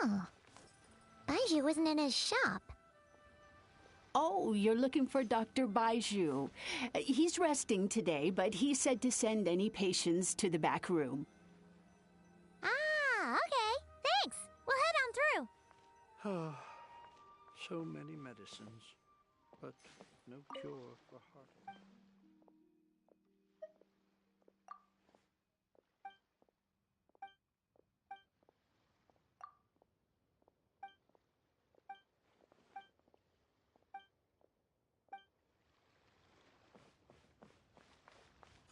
Oh. Baiju isn't in his shop. Oh, you're looking for Dr. Baiju. He's resting today, but he said to send any patients to the back room. Ah, okay. Thanks. We'll head on through. So many medicines, but no cure for heartache.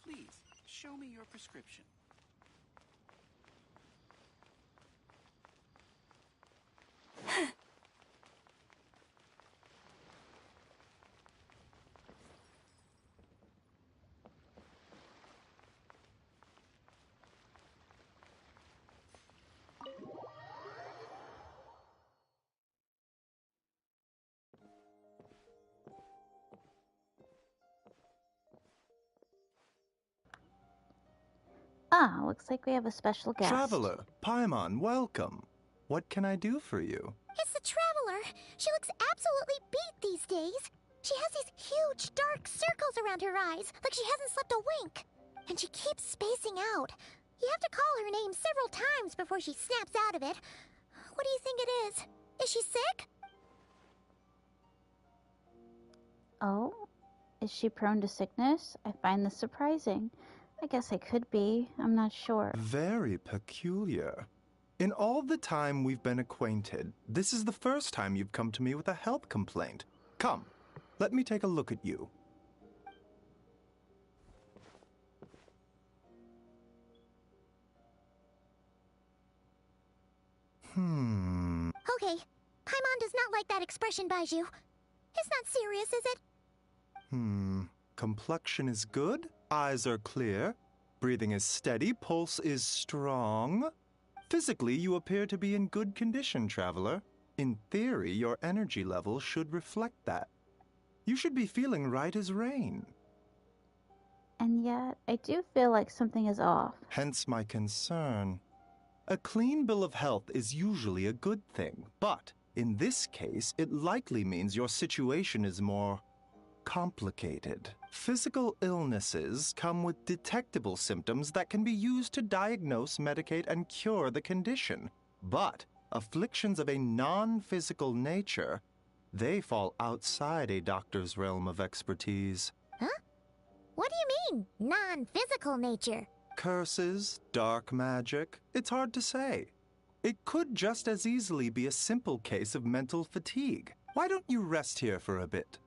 Please, show me your prescription. Ah, looks like we have a special guest. Traveler, Paimon, welcome. What can I do for you? It's the Traveler. She looks absolutely beat these days. She has these huge dark circles around her eyes, like she hasn't slept a wink. And she keeps spacing out. You have to call her name several times before she snaps out of it. What do you think it is? Is she sick? Oh? Is she prone to sickness? I find this surprising. I guess I could be. I'm not sure. Very peculiar. In all the time we've been acquainted, this is the first time you've come to me with a health complaint. Come, let me take a look at you. Okay. Paimon does not like that expression, Baiju. It's not serious, is it? Complexion is good, eyes are clear, breathing is steady, pulse is strong. Physically, you appear to be in good condition, Traveler. In theory, your energy level should reflect that. You should be feeling right as rain. And yet, I do feel like something is off. Hence my concern. A clean bill of health is usually a good thing, but in this case, it likely means your situation is more complicated. Physical illnesses come with detectable symptoms that can be used to diagnose, medicate, and cure the condition. But afflictions of a non-physical nature, they fall outside a doctor's realm of expertise. Huh? What do you mean, non-physical nature? Curses, dark magic, it's hard to say. It could just as easily be a simple case of mental fatigue. Why don't you rest here for a bit?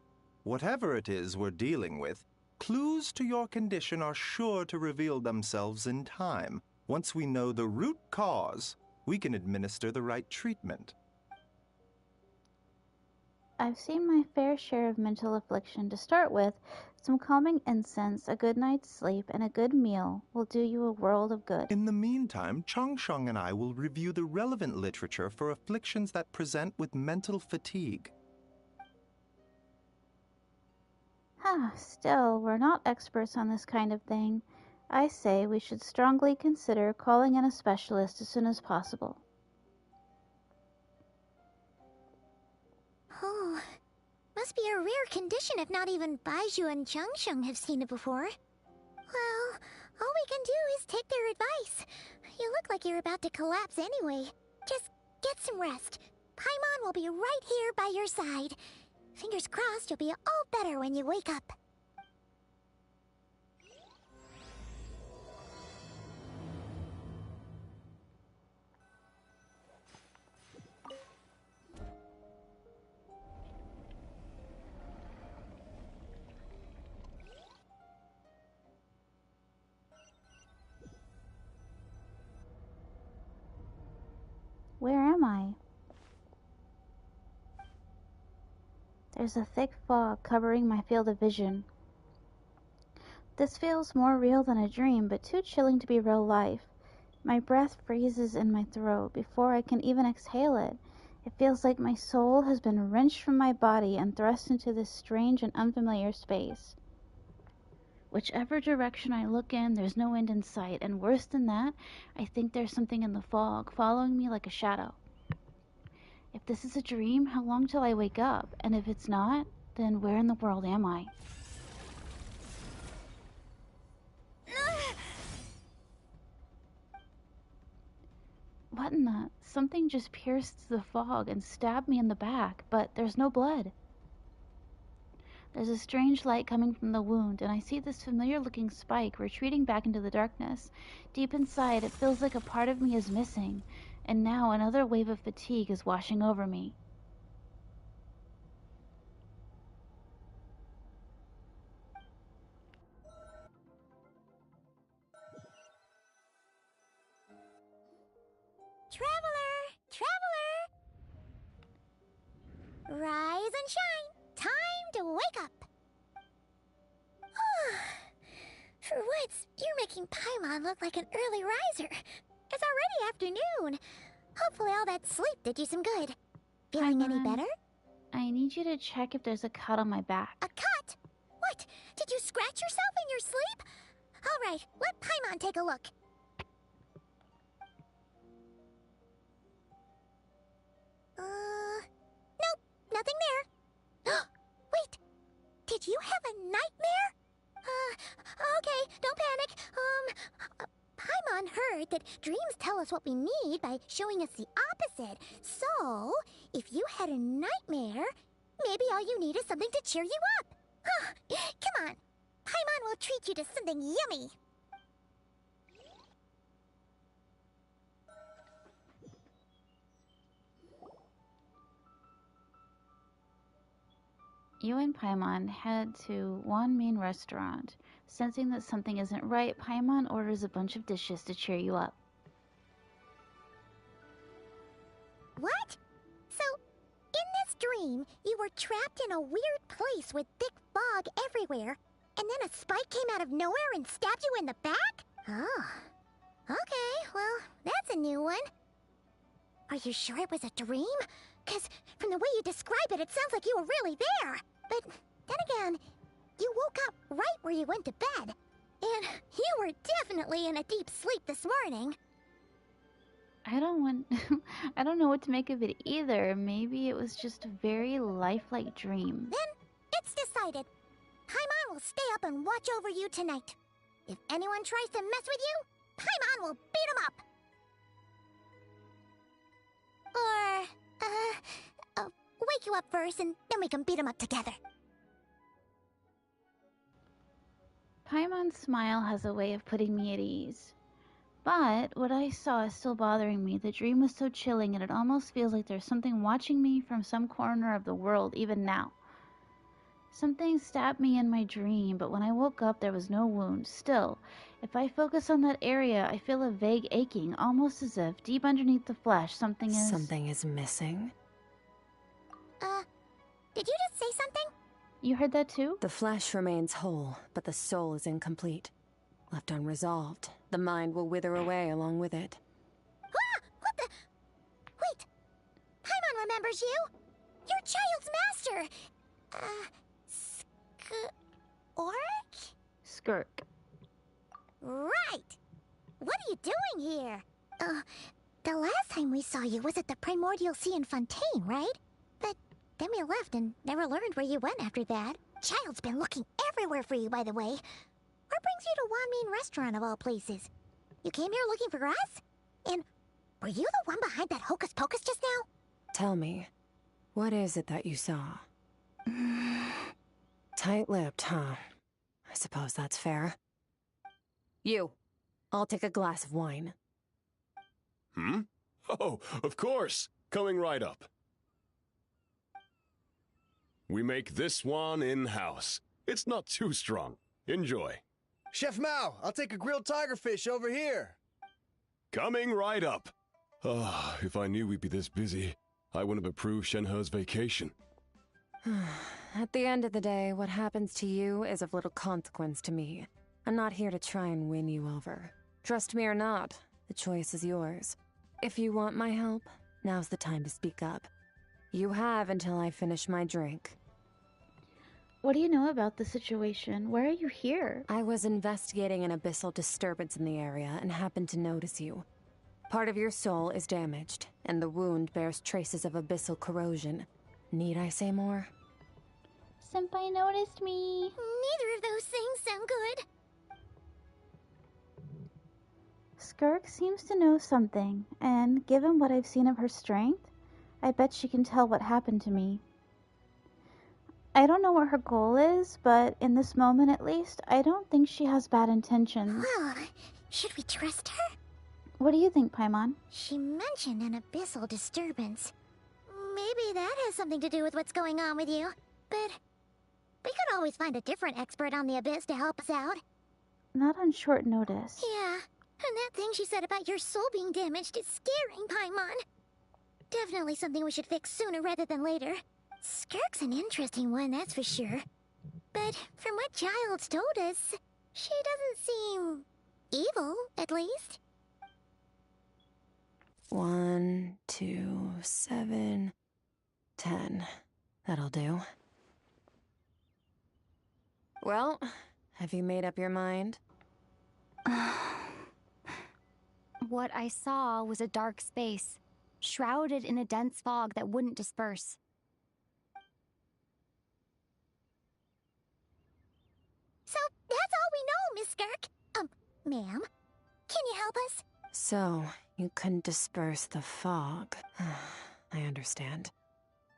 Whatever it is we're dealing with, clues to your condition are sure to reveal themselves in time. Once we know the root cause, we can administer the right treatment. I've seen my fair share of mental affliction. To start with, some calming incense, a good night's sleep, and a good meal will do you a world of good. In the meantime, Changsheng and I will review the relevant literature for afflictions that present with mental fatigue. Still, we're not experts on this kind of thing. I say we should strongly consider calling in a specialist as soon as possible. Oh, must be a rare condition if not even Baiju and Changsheng have seen it before. Well, all we can do is take their advice. You look like you're about to collapse anyway. Just get some rest. Paimon will be right here by your side. Fingers crossed you'll be all better when you wake up. Where am I? There's a thick fog covering my field of vision. This feels more real than a dream, but too chilling to be real life. My breath freezes in my throat before I can even exhale it. It feels like my soul has been wrenched from my body and thrust into this strange and unfamiliar space. Whichever direction I look in, there's no end in sight, and worse than that, I think there's something in the fog, following me like a shadow. If this is a dream, how long till I wake up? And if it's not, then where in the world am I? What in the... Something just pierced the fog and stabbed me in the back, but there's no blood. There's a strange light coming from the wound, and I see this familiar-looking spike retreating back into the darkness. Deep inside, it feels like a part of me is missing, and now another wave of fatigue is washing over me. Traveler! Rise and shine! Time to wake up! For once, you're making Paimon look like an early riser. It's already afternoon. Hopefully all that sleep did you some good. Feeling any better? I need you to check if there's a cut on my back. A cut? What? Did you scratch yourself in your sleep? All right, let Paimon take a look. Nope, nothing there. Wait, did you have a nightmare? Okay, don't panic. Paimon heard that dreams tell us what we need by showing us the opposite. So, if you had a nightmare, maybe all you need is something to cheer you up. Come on, Paimon will treat you to something yummy. You and Paimon head to one main restaurant. Sensing that something isn't right, Paimon orders a bunch of dishes to cheer you up. What? So, in this dream, you were trapped in a weird place with thick fog everywhere, and then a spike came out of nowhere and stabbed you in the back? Oh. Okay, well, that's a new one. Are you sure it was a dream? 'Cause from the way you describe it, it sounds like you were really there. But then again, you woke up right where you went to bed. And you were definitely in a deep sleep this morning. I don't know what to make of it either. Maybe it was just a very lifelike dream. Then, it's decided. Paimon will stay up and watch over you tonight. If anyone tries to mess with you, Paimon will beat him up. Or, wake you up first and then we can beat him up together. Paimon's smile has a way of putting me at ease. But what I saw is still bothering me. The dream was so chilling and it almost feels like there's something watching me from some corner of the world even now. Something stabbed me in my dream, but when I woke up there was no wound. Still, if I focus on that area, I feel a vague aching, almost as if deep underneath the flesh something is missing? Did you just say something? You heard that too? The flesh remains whole, but the soul is incomplete. Left unresolved, the mind will wither away along with it. Ah! What the... Wait! Paimon remembers you! Your child's master! Orc? Skirk. Right! What are you doing here? The last time we saw you was at the Primordial Sea in Fontaine, right? But then we left and never learned where you went after that. Child's been looking everywhere for you, by the way. What brings you to Wanmean Restaurant of all places? You came here looking for us? And were you the one behind that hocus pocus just now? Tell me, what is it that you saw? Tight-lipped, huh? I suppose that's fair. You, I'll take a glass of wine. Hmm? Oh, of course! Coming right up. We make this one in-house. It's not too strong. Enjoy. Chef Mao, I'll take a grilled tigerfish over here. Coming right up. Ah, if I knew we'd be this busy, I wouldn't have approved Shenhe's vacation. At the end of the day, what happens to you is of little consequence to me. I'm not here to try and win you over. Trust me or not, the choice is yours. If you want my help, now's the time to speak up. You have until I finish my drink. What do you know about the situation? Why are you here? I was investigating an abyssal disturbance in the area and happened to notice you. Part of your soul is damaged, and the wound bears traces of abyssal corrosion. Need I say more? Senpai noticed me. Neither of those things sound good. Skirk seems to know something, and given what I've seen of her strength, I bet she can tell what happened to me. I don't know what her goal is, but in this moment at least, I don't think she has bad intentions. Well, should we trust her? What do you think, Paimon? She mentioned an abyssal disturbance. Maybe that has something to do with what's going on with you. But we could always find a different expert on the abyss to help us out. Not on short notice. Yeah, and that thing she said about your soul being damaged is scaring, Paimon. Definitely something we should fix sooner rather than later. Skirk's an interesting one, that's for sure. But from what Child's told us, she doesn't seem evil, at least. 1, 2, 7, 10. That'll do. Well, have you made up your mind? What I saw was a dark space, shrouded in a dense fog that wouldn't disperse. So, that's all we know, Miss Skirk. Ma'am, can you help us? So, you couldn't disperse the fog. I understand.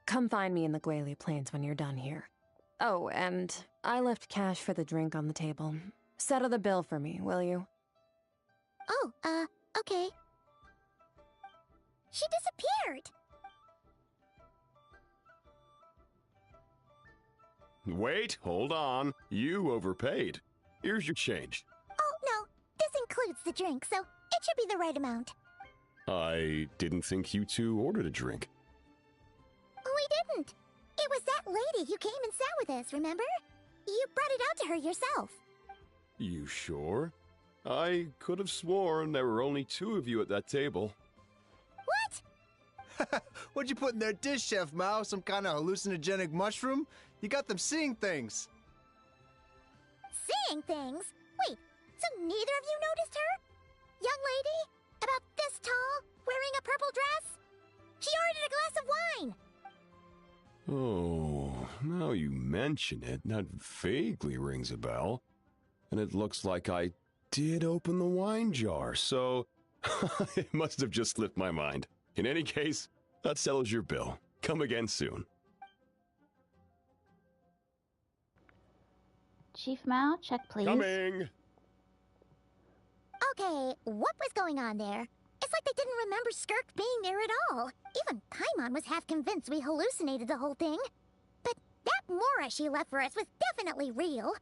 Come find me in the Guili Plains when you're done here. Oh, and I left cash for the drink on the table. Settle the bill for me, will you? Oh, okay. She disappeared! Wait, hold on. You overpaid. Here's your change. Oh, no. This includes the drink, so it should be the right amount. I didn't think you two ordered a drink. We didn't. It was that lady who came and sat with us, remember? You brought it out to her yourself. You sure? I could have sworn there were only 2 of you at that table. What? What'd you put in their dish, Chef Mao? Some kind of hallucinogenic mushroom? You got them seeing things. Seeing things? Wait, so neither of you noticed her? Young lady? About this tall? Wearing a purple dress? She ordered a glass of wine! Oh, now you mention it, that vaguely rings a bell. And it looks like I did open the wine jar, so it must have just slipped my mind. In any case, that settles your bill. Come again soon. Chief Mao, check please. Coming! Okay, what was going on there? It's like they didn't remember Skirk being there at all. Even Paimon was half convinced we hallucinated the whole thing. But that Mora she left for us was definitely real.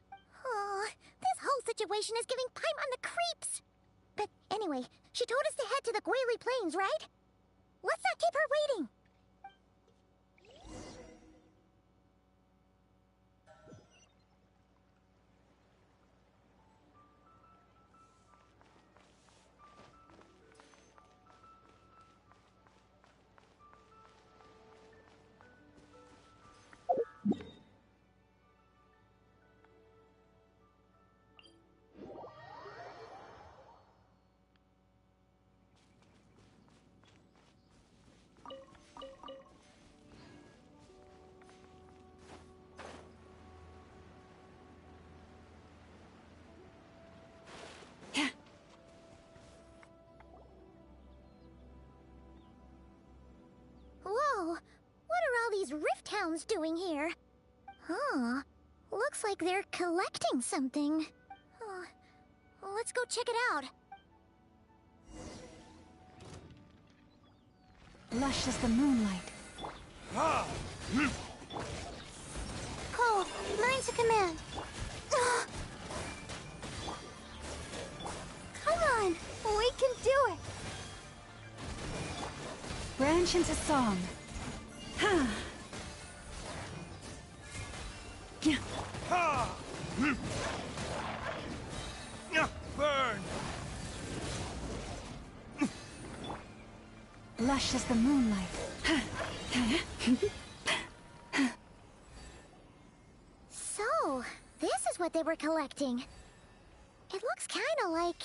Oh, this whole situation is giving Paimon the creeps. But anyway, she told us to head to the Guili Plains, right? Let's not keep her waiting. Whoa, what are all these Rift Hounds doing here? Huh, looks like they're collecting something. Let's go check it out. Lush as the moonlight. Cole, mine's a command. Come on, we can do it. Branch a song. Ha! Burn! Lush as the moonlight. So, this is what they were collecting. It looks kinda like...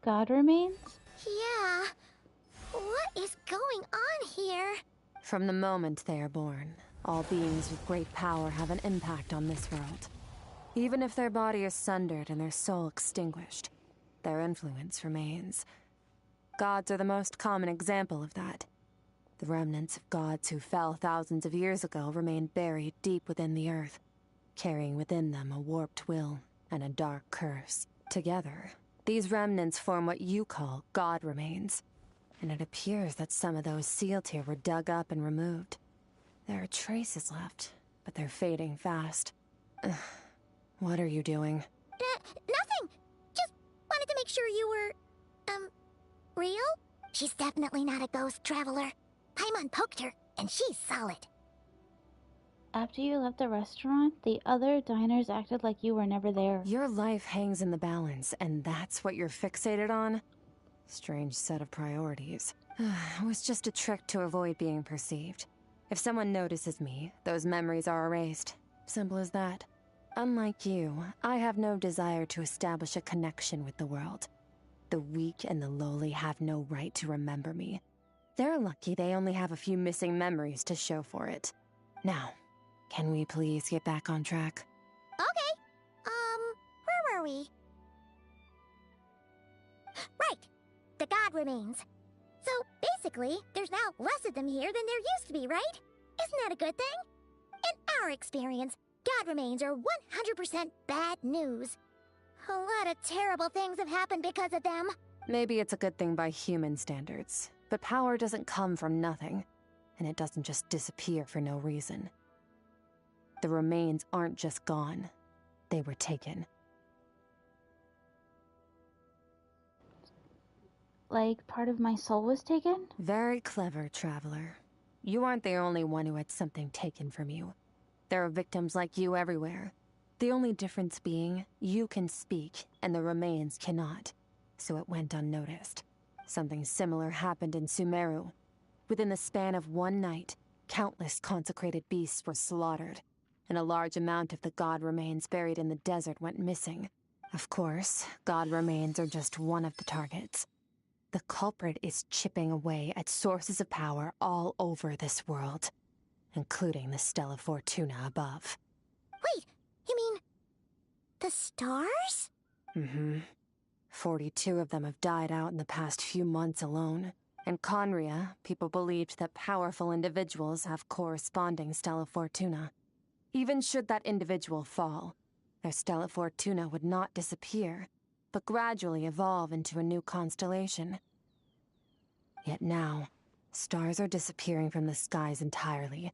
God remains? Yeah. What is going on here? From the moment they are born, all beings with great power have an impact on this world. Even if their body is sundered and their soul extinguished, their influence remains. Gods are the most common example of that. The remnants of gods who fell thousands of years ago remain buried deep within the earth, carrying within them a warped will and a dark curse. Together, these remnants form what you call god remains, and it appears that some of those sealed here were dug up and removed. There are traces left, but they're fading fast. Ugh. What are you doing? Nothing! Just wanted to make sure you were, real? She's definitely not a ghost traveler. Paimon poked her, and she's solid. After you left the restaurant, the other diners acted like you were never there. Your life hangs in the balance, and that's what you're fixated on? Strange set of priorities. It was just a trick to avoid being perceived. If someone notices me, those memories are erased. Simple as that. Unlike you, I have no desire to establish a connection with the world. The weak and the lowly have no right to remember me. They're lucky they only have a few missing memories to show for it. Now, can we please get back on track? Okay. Where were we? Right. The god remains. So, basically, there's now less of them here than there used to be, right? Isn't that a good thing? In our experience, god remains are 100% bad news. A lot of terrible things have happened because of them. Maybe it's a good thing by human standards, but power doesn't come from nothing, and it doesn't just disappear for no reason. The remains aren't just gone. They were taken. Like, part of my soul was taken? Very clever, traveler. You aren't the only one who had something taken from you. There are victims like you everywhere. The only difference being, you can speak, and the remains cannot. So it went unnoticed. Something similar happened in Sumeru. Within the span of one night, countless consecrated beasts were slaughtered, and a large amount of the god remains buried in the desert went missing. Of course, god remains are just one of the targets. The culprit is chipping away at sources of power all over this world, including the Stella Fortuna above. Wait, you mean the stars? Mm-hmm. 42 of them have died out in the past few months alone. In Conria, people believed that powerful individuals have corresponding Stella Fortuna. Even should that individual fall, their Stella Fortuna would not disappear, but gradually evolve into a new constellation. Yet now, stars are disappearing from the skies entirely,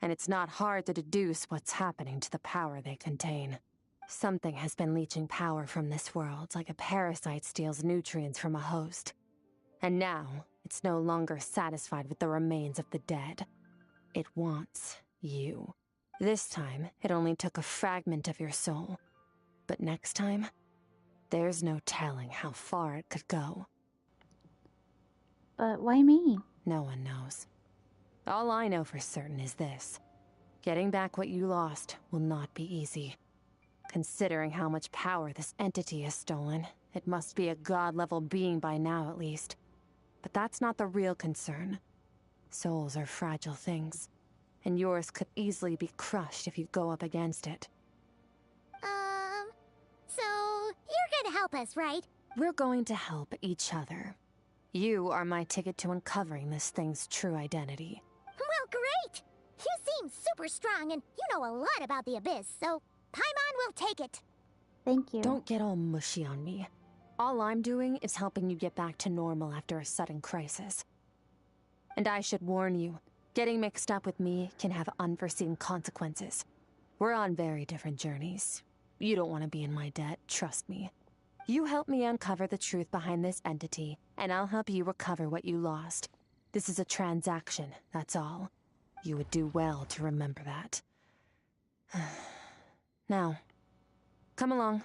and it's not hard to deduce what's happening to the power they contain. Something has been leeching power from this world like a parasite steals nutrients from a host. And now, it's no longer satisfied with the remains of the dead. It wants you. This time, it only took a fragment of your soul. But next time, there's no telling how far it could go. But why me? No one knows. All I know for certain is this. Getting back what you lost will not be easy. Considering how much power this entity has stolen, it must be a god-level being by now at least. But that's not the real concern. Souls are fragile things, and yours could easily be crushed if you go up against it. So you're gonna help us, right? We're going to help each other. You are my ticket to uncovering this thing's true identity. Well, great! You seem super strong, and you know a lot about the Abyss, so Paimon will take it. Thank you. Don't get all mushy on me. All I'm doing is helping you get back to normal after a sudden crisis. And I should warn you, getting mixed up with me can have unforeseen consequences. We're on very different journeys. You don't want to be in my debt, trust me. You help me uncover the truth behind this entity, and I'll help you recover what you lost. This is a transaction, that's all. You would do well to remember that. Now, come along.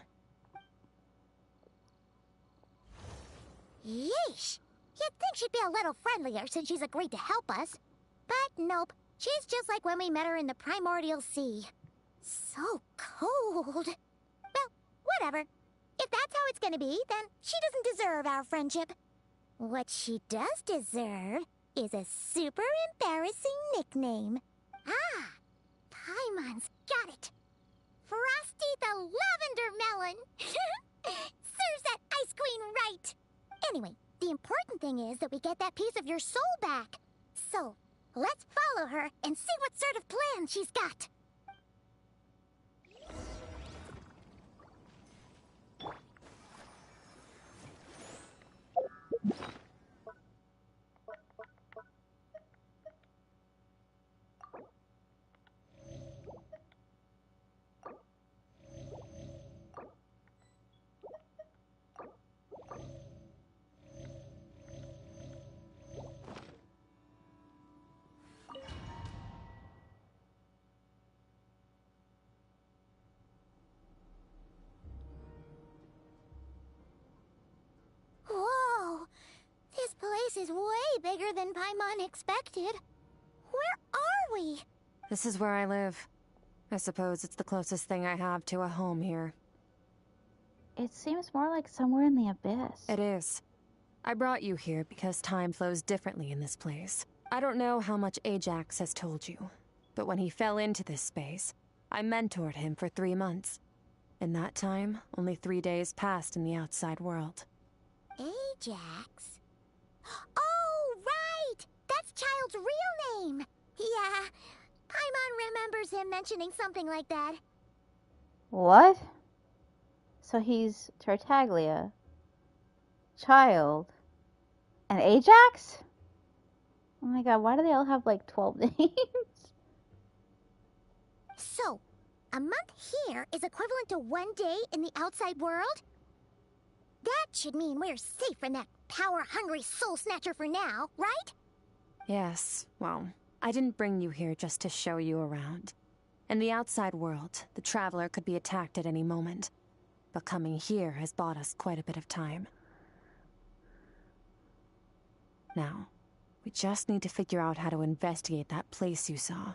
Yeesh! You'd think she'd be a little friendlier since she's agreed to help us. But nope, she's just like when we met her in the Primordial Sea. So cold. Well, whatever. If that's how it's gonna be, then she doesn't deserve our friendship. What she does deserve is a super embarrassing nickname. Ah, Paimon's got it. Frosty the Lavender Melon. Serves that ice queen right. Anyway, the important thing is that we get that piece of your soul back. So, let's follow her and see what sort of plan she's got. Whoa! This place is way bigger than Paimon expected. Where are we? This is where I live. I suppose it's the closest thing I have to a home here. It seems more like somewhere in the abyss. It is. I brought you here because time flows differently in this place. I don't know how much Ajax has told you, but when he fell into this space, I mentored him for 3 months. In that time, only 3 days passed in the outside world. Ajax? Oh, right! That's Child's real name! Yeah, Paimon remembers him mentioning something like that. What? So he's Tartaglia, Child, and Ajax? Oh my god, why do they all have like 12 names? So, a month here is equivalent to 1 day in the outside world? That should mean we're safe from that power-hungry soul snatcher for now, right? Yes, well, I didn't bring you here just to show you around. In the outside world, the Traveler could be attacked at any moment. But coming here has bought us quite a bit of time. Now, we just need to figure out how to investigate that place you saw.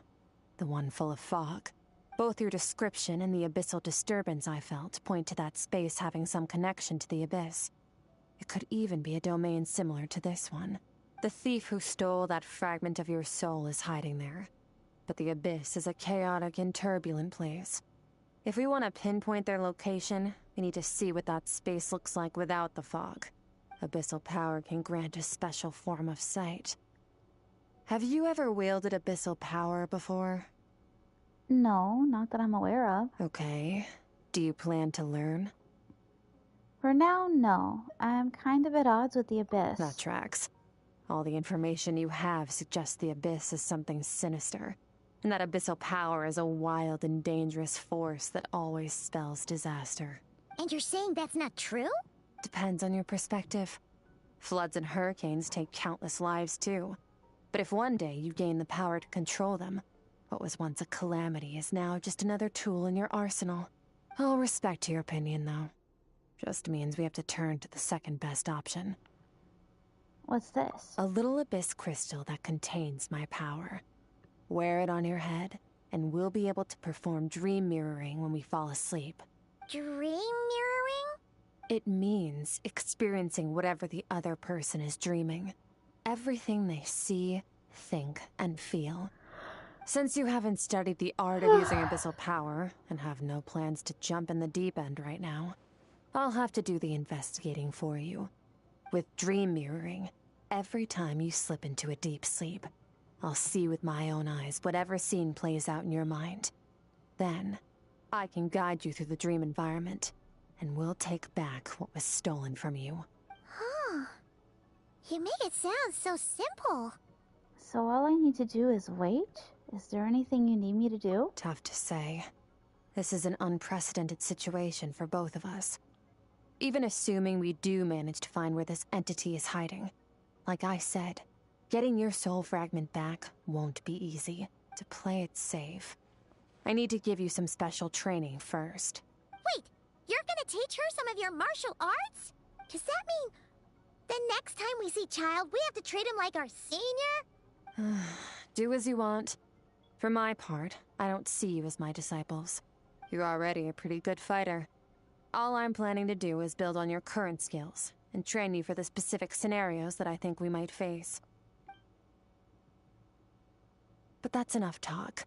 The one full of fog. Both your description and the abyssal disturbance I felt point to that space having some connection to the abyss. It could even be a domain similar to this one. The thief who stole that fragment of your soul is hiding there. But the abyss is a chaotic and turbulent place. If we want to pinpoint their location, we need to see what that space looks like without the fog. Abyssal power can grant a special form of sight. Have you ever wielded abyssal power before? No, not that I'm aware of. Okay. Do you plan to learn? For now, no. I'm kind of at odds with the abyss. That tracks. All the information you have suggests the abyss is something sinister, and that abyssal power is a wild and dangerous force that always spells disaster. And you're saying that's not true? Depends on your perspective. Floods and hurricanes take countless lives too. But if one day you gain the power to control them, what was once a calamity is now just another tool in your arsenal. I'll respect your opinion, though. Just means we have to turn to the second best option. What's this? A little abyss crystal that contains my power. Wear it on your head, and we'll be able to perform dream mirroring when we fall asleep. Dream mirroring? It means experiencing whatever the other person is dreaming. Everything they see, think, and feel. Since you haven't studied the art of using abyssal power, and have no plans to jump in the deep end right now, I'll have to do the investigating for you. With dream mirroring, every time you slip into a deep sleep, I'll see with my own eyes whatever scene plays out in your mind. Then, I can guide you through the dream environment, and we'll take back what was stolen from you. Huh. You make it sound so simple. So all I need to do is wait? Is there anything you need me to do? Tough to say. This is an unprecedented situation for both of us. Even assuming we do manage to find where this entity is hiding. Like I said, getting your soul fragment back won't be easy. To play it safe, I need to give you some special training first. Wait, you're gonna teach her some of your martial arts? Does that mean the next time we see Child, we have to treat him like our senior? Do as you want. For my part, I don't see you as my disciples. You're already a pretty good fighter. All I'm planning to do is build on your current skills and train you for the specific scenarios that I think we might face. But that's enough talk.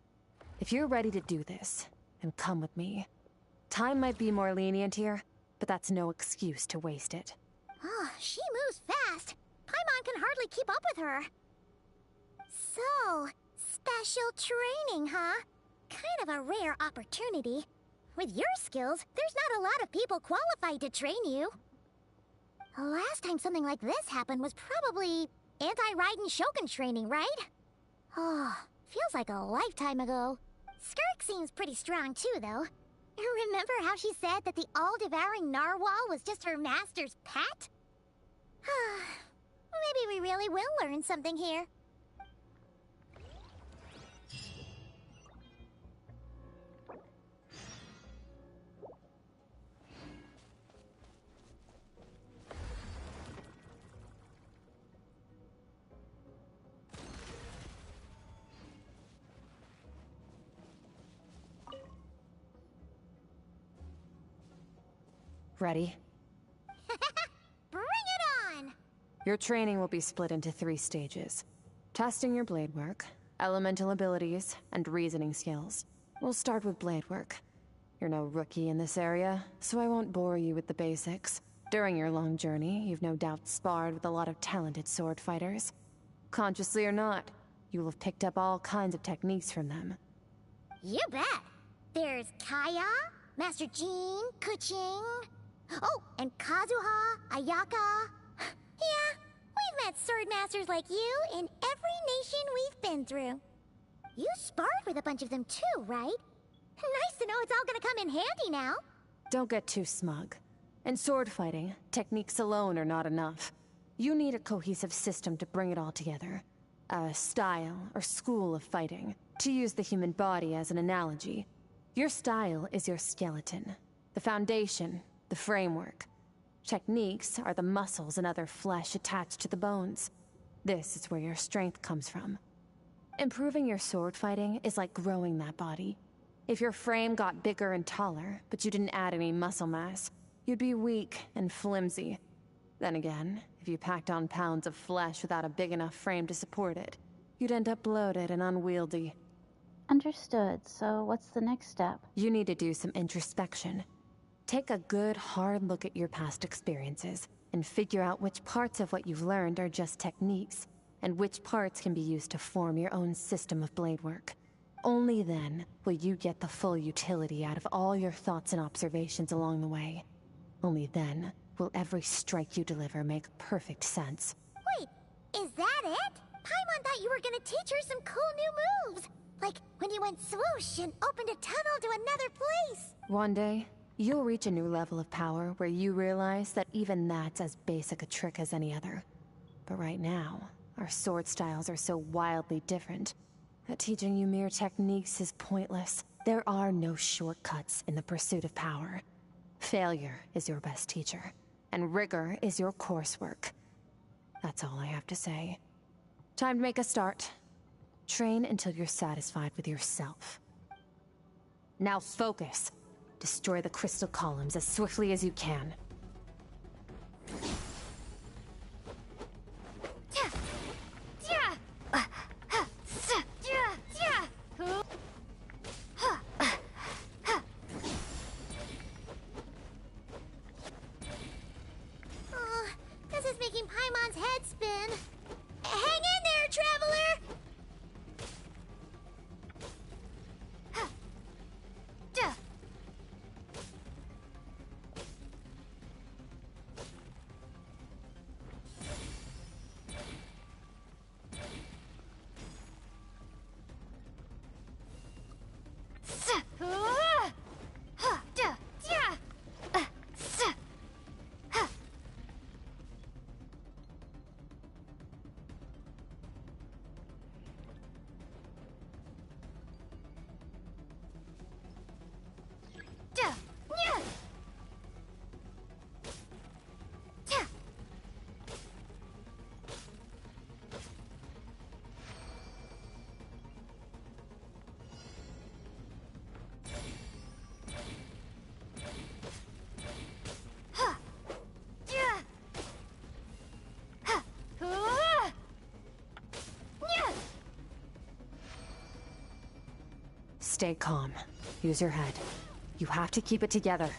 If you're ready to do this, then come with me. Time might be more lenient here, but that's no excuse to waste it. Oh, she moves fast. Paimon can hardly keep up with her. So, special training, huh? Kind of a rare opportunity. With your skills, there's not a lot of people qualified to train you. The last time something like this happened was probably anti-Raiden Shogun training, right? Oh, feels like a lifetime ago. Skirk seems pretty strong too, though. Remember how she said that the all-devouring narwhal was just her master's pet? Maybe we really will learn something here. Ready? Bring it on! Your training will be split into 3 stages. Testing your blade work, elemental abilities, and reasoning skills. We'll start with blade work. You're no rookie in this area, so I won't bore you with the basics. During your long journey, you've no doubt sparred with a lot of talented sword fighters. Consciously or not, you will have picked up all kinds of techniques from them. You bet! There's Kaya, Master Jean, Kuching... Oh, and Kazuha, Ayaka... Yeah, we've met sword masters like you in every nation we've been through. You sparred with a bunch of them too, right? Nice to know it's all gonna come in handy now. Don't get too smug. In sword fighting, techniques alone are not enough. You need a cohesive system to bring it all together. A style or school of fighting. To use the human body as an analogy, your style is your skeleton, the foundation, the framework. Techniques are the muscles and other flesh attached to the bones. This is where your strength comes from. Improving your sword fighting is like growing that body. If your frame got bigger and taller, but you didn't add any muscle mass, you'd be weak and flimsy. Then again, if you packed on pounds of flesh without a big enough frame to support it, you'd end up bloated and unwieldy. Understood. So what's the next step? You need to do some introspection. Take a good, hard look at your past experiences and figure out which parts of what you've learned are just techniques, and which parts can be used to form your own system of blade work. Only then will you get the full utility out of all your thoughts and observations along the way. Only then will every strike you deliver make perfect sense. Wait, is that it? Paimon thought you were gonna teach her some cool new moves. Like when you went swoosh and opened a tunnel to another place. One day, you'll reach a new level of power where you realize that even that's as basic a trick as any other. But right now, our sword styles are so wildly different that teaching you mere techniques is pointless. There are no shortcuts in the pursuit of power. Failure is your best teacher, and rigor is your coursework. That's all I have to say. Time to make a start. Train until you're satisfied with yourself. Now focus. Destroy the crystal columns as swiftly as you can. This is making Paimon's head spin. Hang in there, traveler! Stay calm. Use your head. You have to keep it together.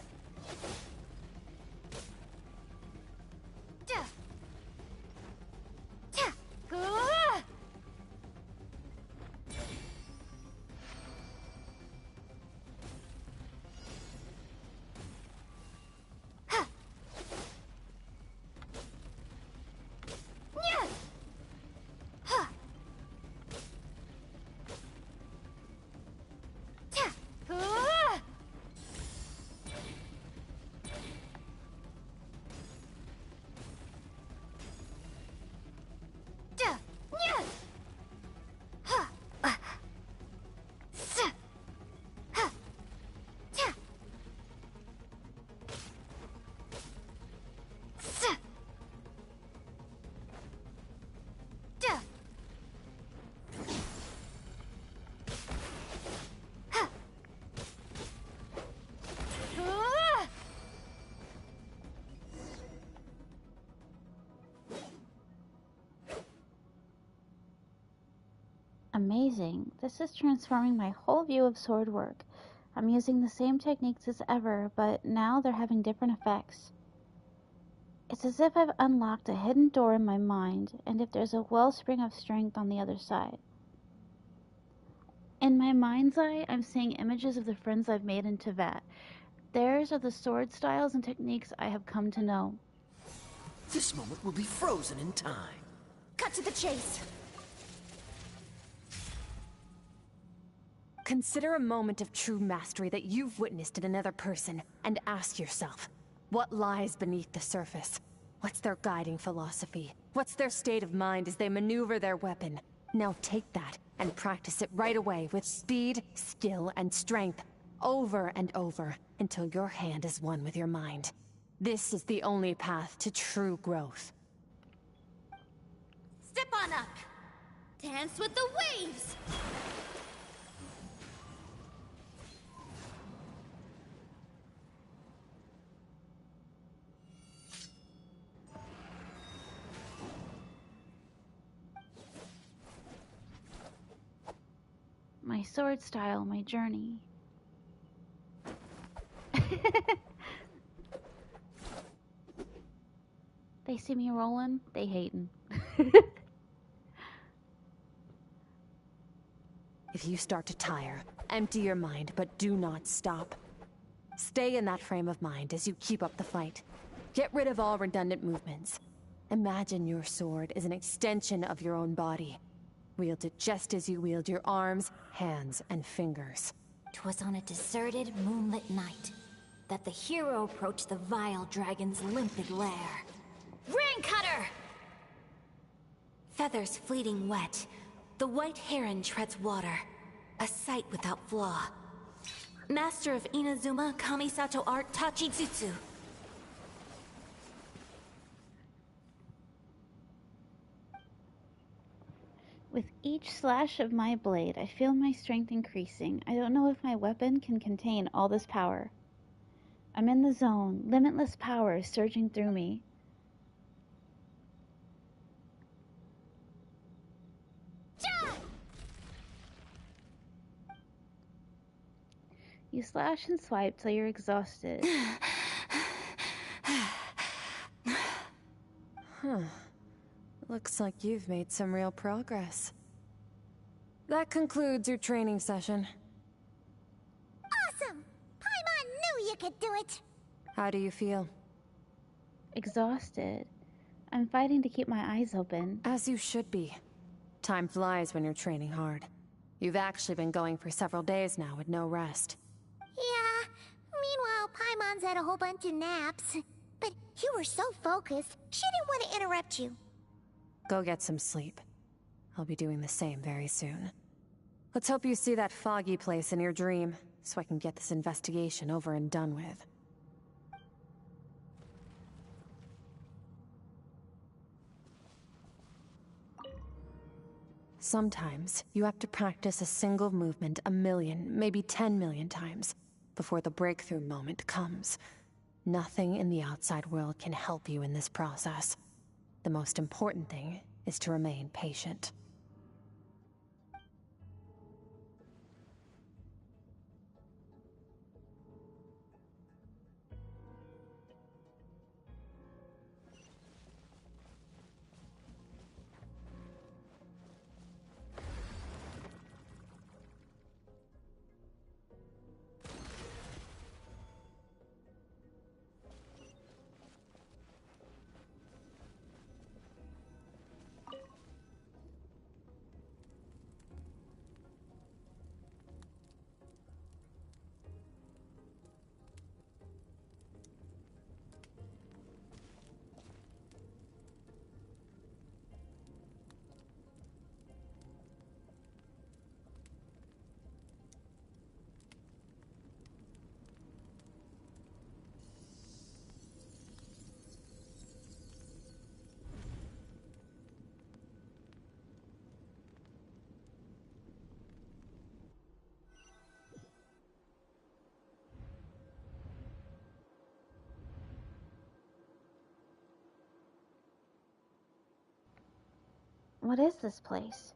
Amazing. This is transforming my whole view of sword work. I'm using the same techniques as ever, but now they're having different effects. It's as if I've unlocked a hidden door in my mind, and if there's a wellspring of strength on the other side. In my mind's eye, I'm seeing images of the friends I've made in Teyvat. Theirs are the sword styles and techniques I have come to know. This moment will be frozen in time. Cut to the chase. Consider a moment of true mastery that you've witnessed in another person, and ask yourself, what lies beneath the surface? What's their guiding philosophy? What's their state of mind as they maneuver their weapon? Now take that and practice it right away with speed, skill, and strength, over and over, until your hand is one with your mind. This is the only path to true growth. Step on up. Dance with the waves. My sword style, my journey. They see me rolling, they hating. If you start to tire, empty your mind, but do not stop. Stay in that frame of mind as you keep up the fight. Get rid of all redundant movements. Imagine your sword is an extension of your own body. Wield it just as you wield your arms, hands, and fingers. 'Twas on a deserted, moonlit night that the hero approached the vile dragon's limpid lair. Rain Cutter! Feathers fleeting wet, the white heron treads water, a sight without flaw. Master of Inazuma Kamisato art Tachijutsu. With each slash of my blade, I feel my strength increasing. I don't know if my weapon can contain all this power. I'm in the zone. Limitless power is surging through me. You slash and swipe till you're exhausted. Huh. Looks like you've made some real progress. That concludes your training session. Awesome! Paimon knew you could do it! How do you feel? Exhausted. I'm fighting to keep my eyes open. As you should be. Time flies when you're training hard. You've actually been going for several days now with no rest. Yeah. Meanwhile, Paimon's had a whole bunch of naps. But you were so focused, she didn't want to interrupt you. Go get some sleep. I'll be doing the same very soon. Let's hope you see that foggy place in your dream, so I can get this investigation over and done with. Sometimes, you have to practice a single movement 1,000,000, maybe 10,000,000 times, before the breakthrough moment comes. Nothing in the outside world can help you in this process. The most important thing is to remain patient. What is this place?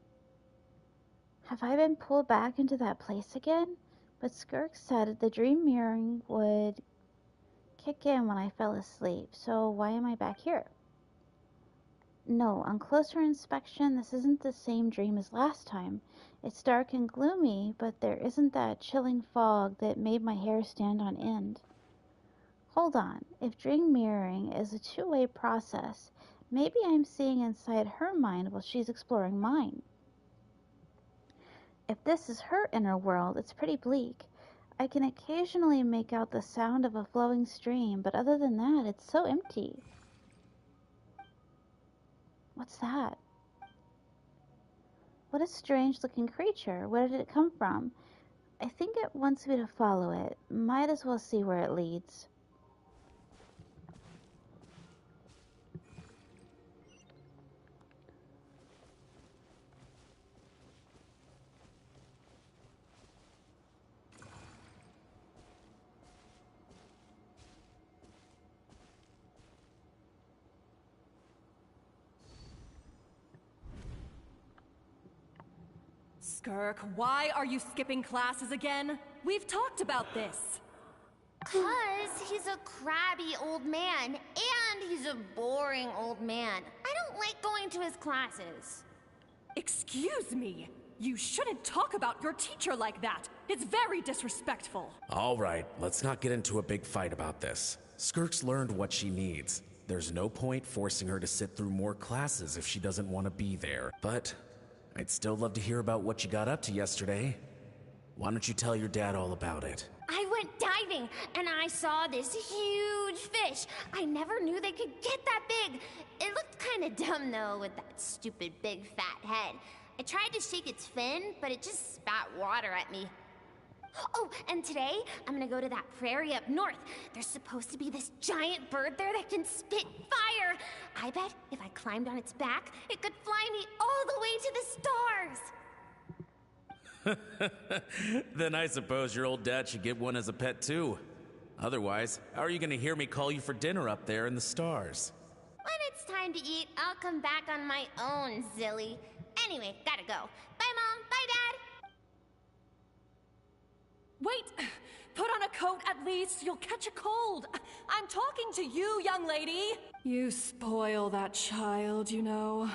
Have I been pulled back into that place again? But Skirk said the dream mirroring would kick in when I fell asleep, so why am I back here? No, on closer inspection, this isn't the same dream as last time. It's dark and gloomy, but there isn't that chilling fog that made my hair stand on end. Hold on, if dream mirroring is a two-way process, maybe I'm seeing inside her mind while she's exploring mine. If this is her inner world, it's pretty bleak. I can occasionally make out the sound of a flowing stream, but other than that, it's so empty. What's that? What a strange-looking creature. Where did it come from? I think it wants me to follow it. Might as well see where it leads. Skirk, why are you skipping classes again? We've talked about this. 'Cause he's a crabby old man, and he's a boring old man. I don't like going to his classes. Excuse me. You shouldn't talk about your teacher like that. It's very disrespectful. All right, let's not get into a big fight about this. Skirk's learned what she needs. There's no point forcing her to sit through more classes if she doesn't want to be there. But I'd still love to hear about what you got up to yesterday. Why don't you tell your dad all about it? I went diving, and I saw this huge fish. I never knew they could get that big. It looked kind of dumb, though, with that stupid big fat head. I tried to shake its fin, but it just spat water at me. Oh, and today, I'm gonna go to that prairie up north. There's supposed to be this giant bird there that can spit fire. I bet if I climbed on its back, it could fly me all the way to the stars. Then I suppose your old dad should get one as a pet too. Otherwise, how are you gonna hear me call you for dinner up there in the stars? When it's time to eat, I'll come back on my own, Zilly. Anyway, gotta go. Bye, Mom. Bye, Dad. Wait! Put on a coat at least. You'll catch a cold. I'm talking to you, young lady. You spoil that child, you know.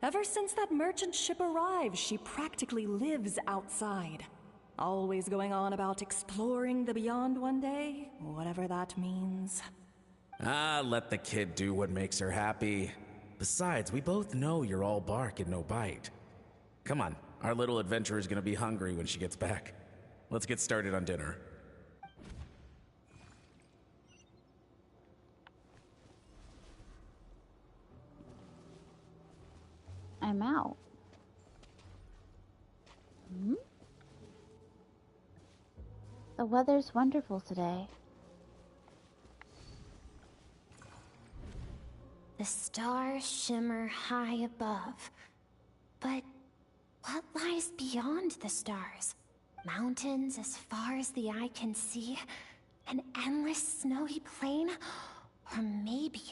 Ever since that merchant ship arrived, she practically lives outside. Always going on about exploring the beyond one day, whatever that means. Ah, let the kid do what makes her happy. Besides, we both know you're all bark and no bite. Come on, our little adventurer's gonna be hungry when she gets back. Let's get started on dinner. I'm out. The weather's wonderful today. The stars shimmer high above. But what lies beyond the stars? Mountains as far as the eye can see? An endless snowy plain? Or maybe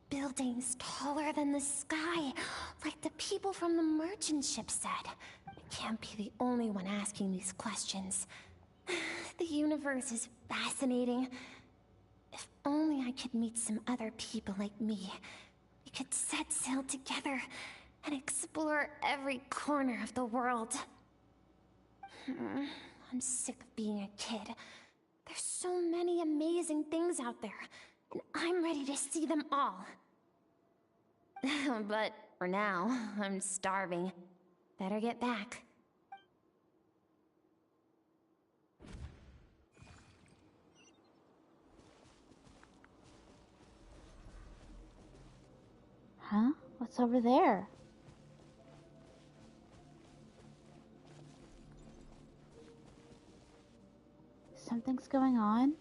buildings taller than the sky, like the people from the merchant ship said? I can't be the only one asking these questions. The universe is fascinating. If only I could meet some other people like me. We could set sail together and explore every corner of the world. I'm sick of being a kid. There's so many amazing things out there, and I'm ready to see them all. But for now, I'm starving. Better get back. Huh? What's over there? Something's going on?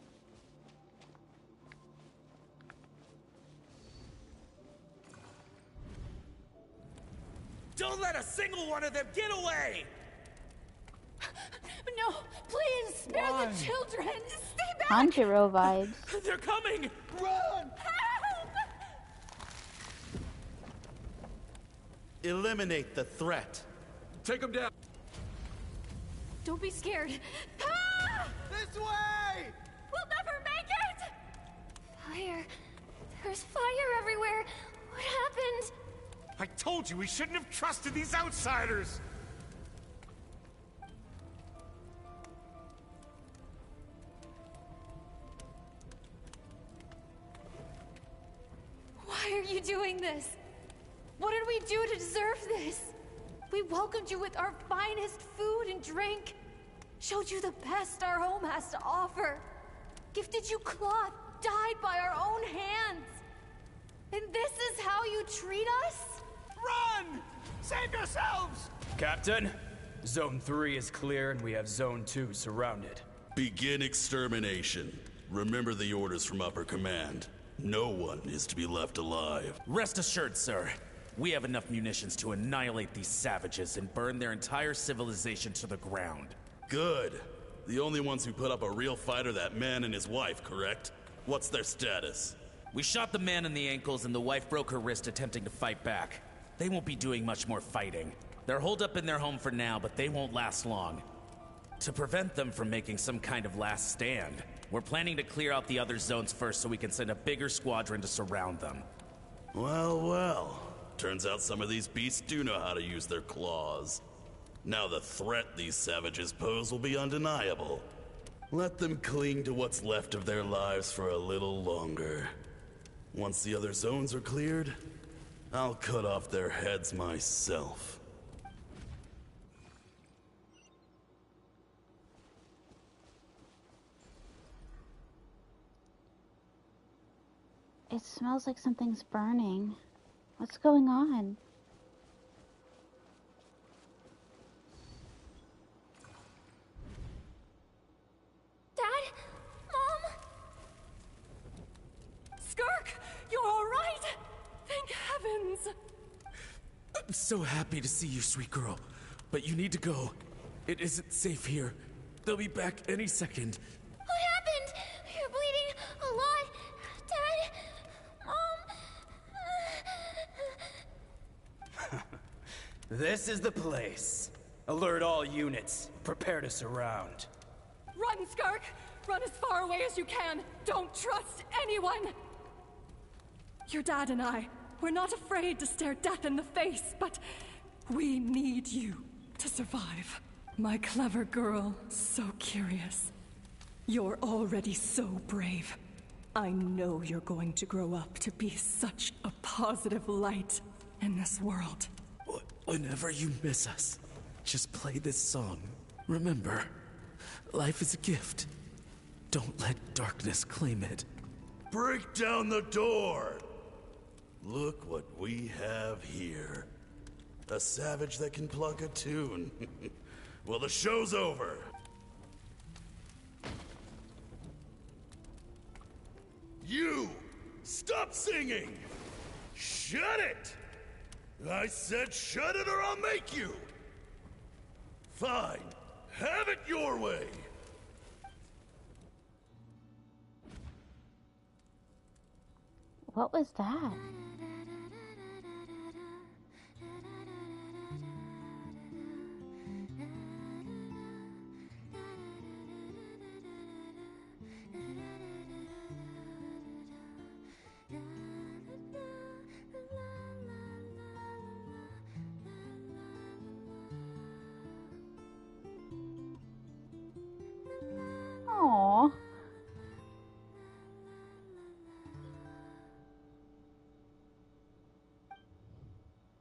Don't let a single one of them get away! No, please, spare the children! Stay back! Tanjiro vibes. They're coming! Run! Help! Eliminate the threat. Take him down. Don't be scared. Ah! This way! We'll never make it! Fire. There's fire everywhere. What happened? I told you we shouldn't have trusted these outsiders! Why are you doing this? What did we do to deserve this? We welcomed you with our finest food and drink, showed you the best our home has to offer, gifted you cloth dyed by our own hands. And this is how you treat us? Run! Save yourselves! Captain, Zone 3 is clear and we have Zone 2 surrounded. Begin extermination. Remember the orders from upper command. No one is to be left alive. Rest assured, sir. We have enough munitions to annihilate these savages and burn their entire civilization to the ground. Good. The only ones who put up a real fight are that man and his wife, correct? What's their status? We shot the man in the ankles and the wife broke her wrist attempting to fight back. They won't be doing much more fighting. They're holed up in their home for now, but they won't last long. To prevent them from making some kind of last stand, we're planning to clear out the other zones first so we can send a bigger squadron to surround them. Well, well. Turns out some of these beasts do know how to use their claws. Now the threat these savages pose will be undeniable. Let them cling to what's left of their lives for a little longer. Once the other zones are cleared, I'll cut off their heads myself. It smells like something's burning. What's going on? Dad? Mom? Skirk, you're all right? Thank heavens. I'm so happy to see you, sweet girl. But you need to go. It isn't safe here. They'll be back any second. What happened? You're bleeding a lot. Dad? Mom? This is the place. Alert all units. Prepare to surround. Run, Skirk! Run as far away as you can! Don't trust anyone! Your dad and I, we're not afraid to stare death in the face, but we need you to survive. My clever girl, so curious. You're already so brave. I know you're going to grow up to be such a positive light in this world. Whenever you miss us, just play this song. Remember, life is a gift. Don't let darkness claim it. Break down the door! Look what we have here. A savage that can pluck a tune. Well, the show's over. You! Stop singing! Shut it! I said shut it or I'll make you! Fine. Have it your way! What was that? Aww.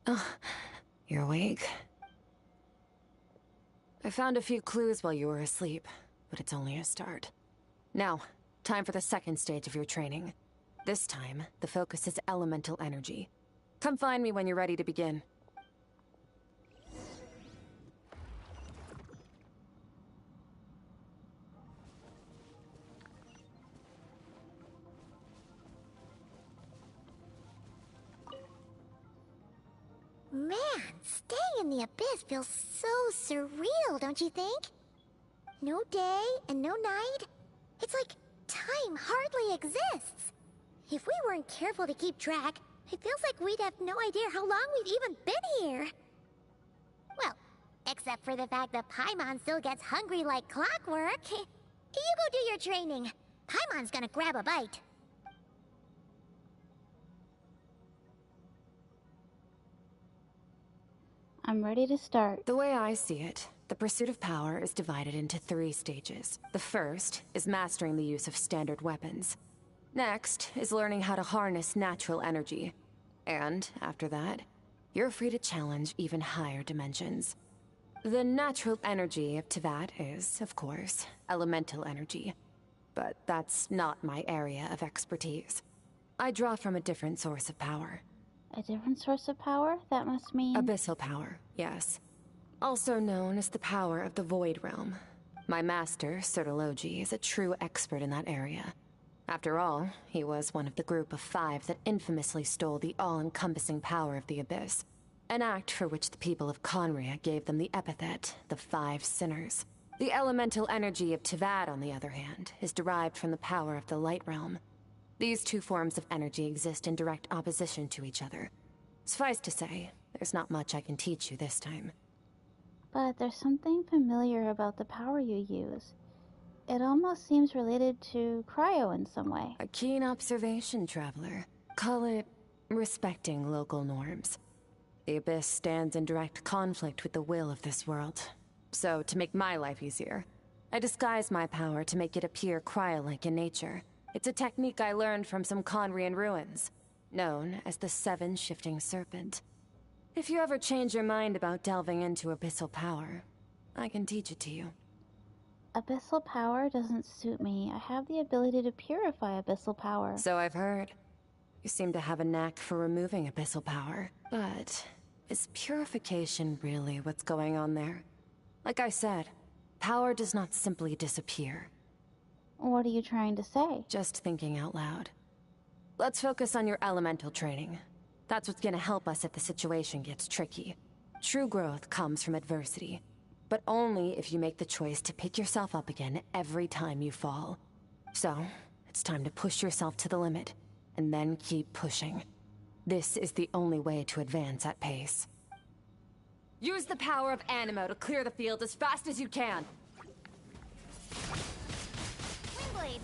Oh, you're awake? I found a few clues while you were asleep, but it's only a start. Now, time for the second stage of your training. This time, the focus is elemental energy. Come find me when you're ready to begin. Man, staying in the abyss feels so surreal, don't you think? No day and no night. It's like time hardly exists. If we weren't careful to keep track, It feels like we'd have no idea how long we've even been here. Well, except for the fact that Paimon still gets hungry like clockwork. You go do your training. Paimon's gonna grab a bite. I'm ready to start. The way I see it, the pursuit of power is divided into 3 stages. The first is mastering the use of standard weapons. Next is learning how to harness natural energy. And after that, you're free to challenge even higher dimensions. The natural energy of Teyvat is, of course, elemental energy. But that's not my area of expertise. I draw from a different source of power. A different source of power? That must mean... Abyssal power, yes. Also known as the power of the Void Realm. My master, Sertologi, is a true expert in that area. After all, he was one of the group of 5 that infamously stole the all-encompassing power of the Abyss. An act for which the people of Conria gave them the epithet, the 5 Sinners. The elemental energy of Teyvat, on the other hand, is derived from the power of the Light Realm. These 2 forms of energy exist in direct opposition to each other. Suffice to say, there's not much I can teach you this time. But there's something familiar about the power you use. It almost seems related to cryo in some way. A keen observation, traveler. Call it respecting local norms. The Abyss stands in direct conflict with the will of this world. So, to make my life easier, I disguise my power to make it appear cryo-like in nature. It's a technique I learned from some Conrian ruins, known as the 7 Shifting Serpent. If you ever change your mind about delving into abyssal power, I can teach it to you. Abyssal power doesn't suit me. I have the ability to purify abyssal power. So I've heard. You seem to have a knack for removing abyssal power. But is purification really what's going on there? Like I said, power does not simply disappear. What are you trying to say? Just thinking out loud. Let's focus on your elemental training. That's what's gonna help us if the situation gets tricky. True growth comes from adversity, but only if you make the choice to pick yourself up again every time you fall. So, it's time to push yourself to the limit, and then keep pushing. This is the only way to advance at pace. Use the power of Animo to clear the field as fast as you can! Windblade!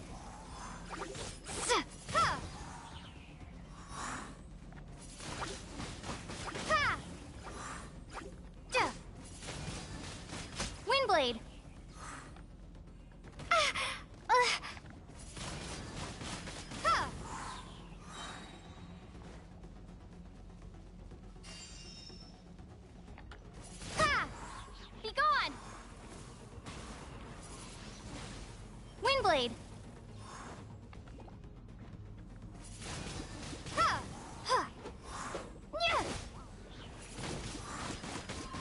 Windblade! Be gone! Windblade!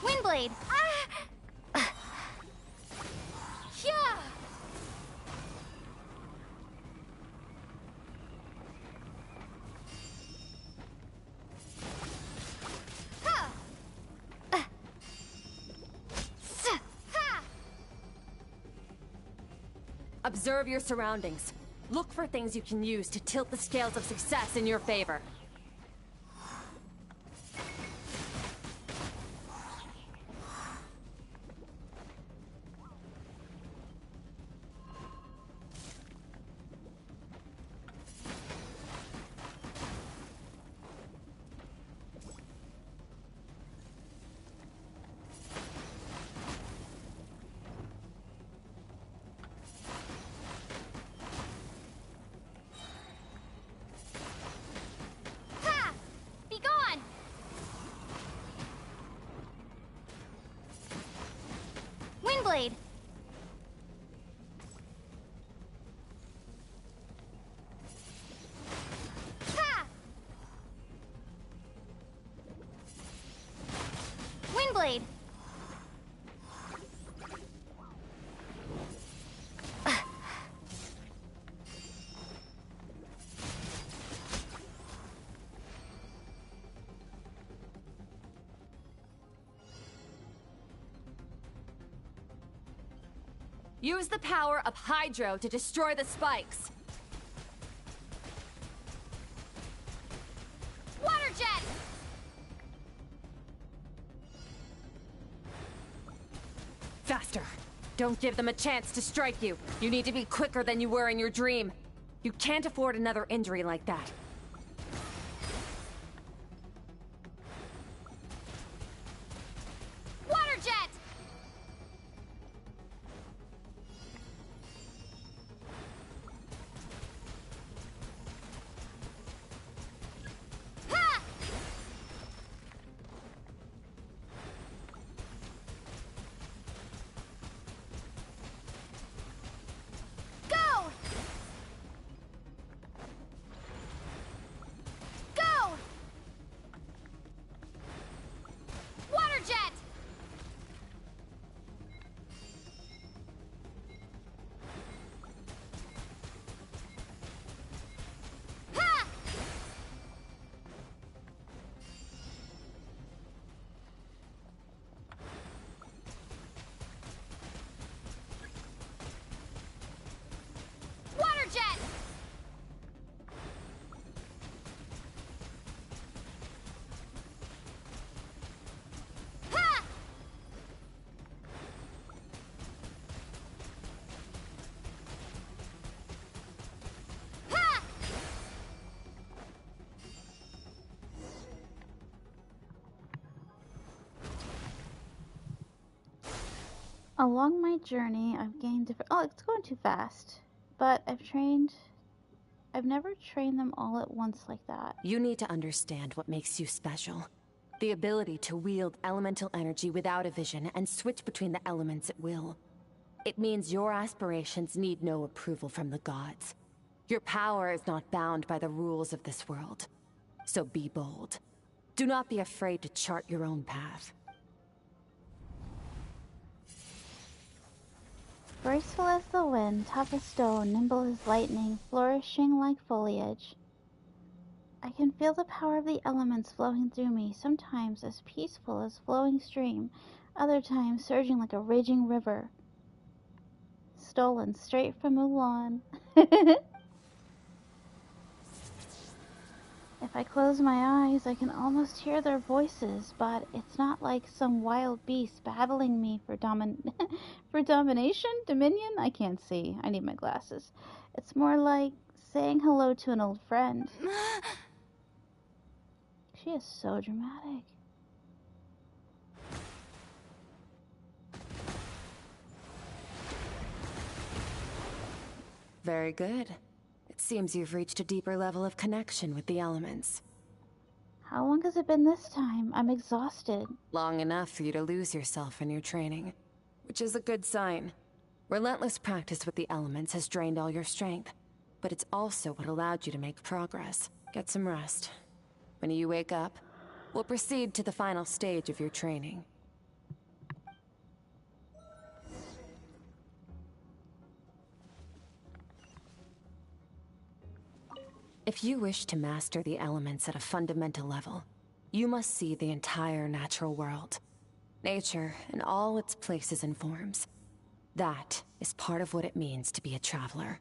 Windblade! Observe your surroundings. Look for things you can use to tilt the scales of success in your favor. Windblade! Ha! Windblade! Use the power of Hydro to destroy the spikes. What? faster. Don't give them a chance to strike you. You need to be quicker than you were in your dream. You can't afford another injury like that. Water jet! Ha! Go! Go! Water jet! Ha! Water jet! Ha! Ha! Along my journey, I've gained different. Oh, it's going too fast. But I've never trained them all at once like that. You need to understand what makes you special. The ability to wield elemental energy without a vision and switch between the elements at will. It means your aspirations need no approval from the gods. Your power is not bound by the rules of this world. So be bold. Do not be afraid to chart your own path. Graceful as the wind, tough as stone, nimble as lightning, flourishing like foliage. I can feel the power of the elements flowing through me, sometimes as peaceful as flowing stream, other times surging like a raging river. Stolen straight from Mulan. If I close my eyes, I can almost hear their voices, but it's not like some wild beast battling me for for domination? Dominion? I can't see. I need my glasses. It's more like saying hello to an old friend. She is so dramatic. Very good. It seems you've reached a deeper level of connection with the elements. How long has it been this time? I'm exhausted. Long enough for you to lose yourself in your training, which is a good sign. Relentless practice with the elements has drained all your strength, but it's also what allowed you to make progress. Get some rest. When you wake up, we'll proceed to the final stage of your training. If you wish to master the elements at a fundamental level, you must see the entire natural world. Nature in all its places and forms. That is part of what it means to be a traveler.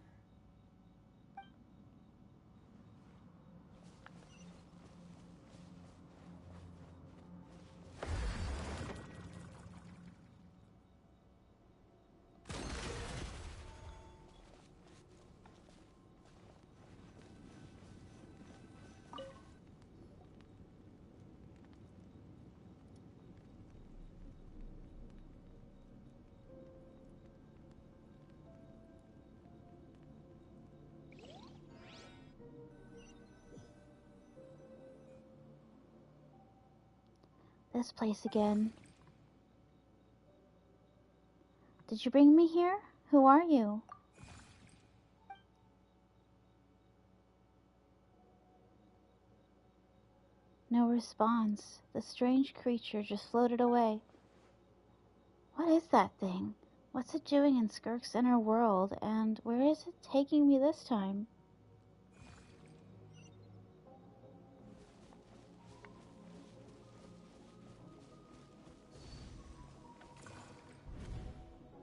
This place again. Did you bring me here? Who are you? No response. The strange creature just floated away. What is that thing? What's it doing in Skirk's inner world, and where is it taking me this time?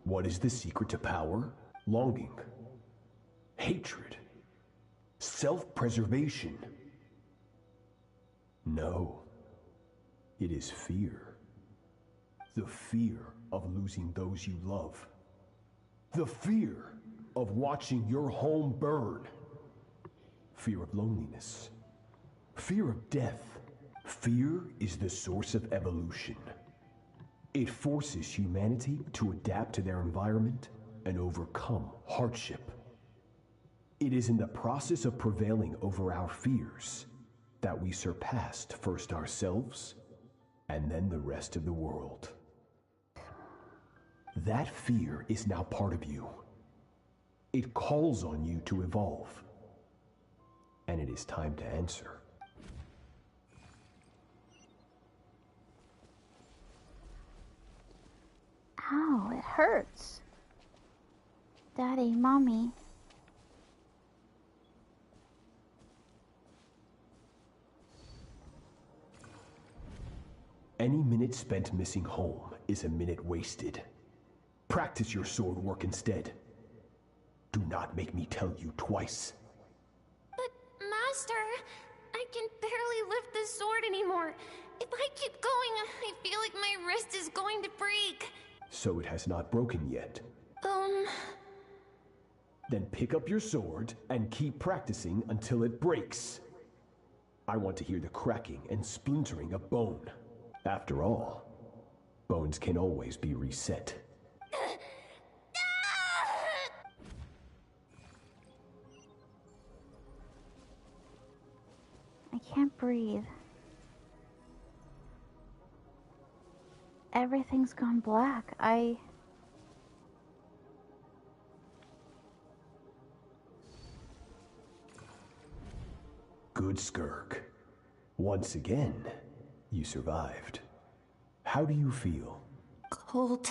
What is the secret to power? Longing. Hatred. Self-preservation. No. It is fear. The fear of losing those you love. The fear of watching your home burn. Fear of loneliness. Fear of death. Fear is the source of evolution. It forces humanity to adapt to their environment and overcome hardship. It is in the process of prevailing over our fears that we surpassed first ourselves and then the rest of the world. That fear is now part of you. It calls on you to evolve. And it is time to answer. Ow, it hurts. Daddy, Mommy. Any minute spent missing home is a minute wasted. Practice your sword work instead. Do not make me tell you twice. But, Master, I can barely lift the sword anymore. If I keep going, I feel like my wrist is going to break. So it has not broken yet. Then pick up your sword and keep practicing until it breaks. I want to hear the cracking and splintering of bone. After all, bones can always be reset. I can't breathe. Everything's gone black. Good, Skirk. Once again, you survived. How do you feel? Cold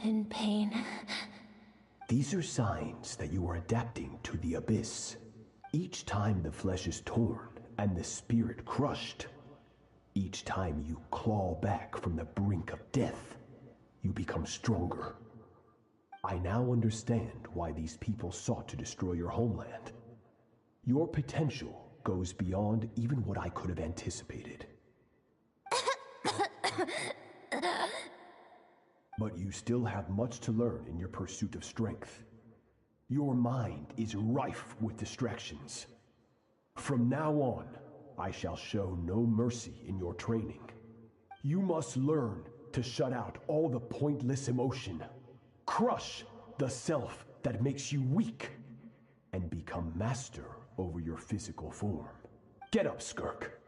and pain. These are signs that you are adapting to the abyss. Each time the flesh is torn and the spirit crushed, each time you claw back from the brink of death, you become stronger. I now understand why these people sought to destroy your homeland. Your potential goes beyond even what I could have anticipated. But you still have much to learn in your pursuit of strength. Your mind is rife with distractions. From now on, I shall show no mercy in your training. You must learn to shut out all the pointless emotion, crush the self that makes you weak, and become master over your physical form. Get up, Skirk.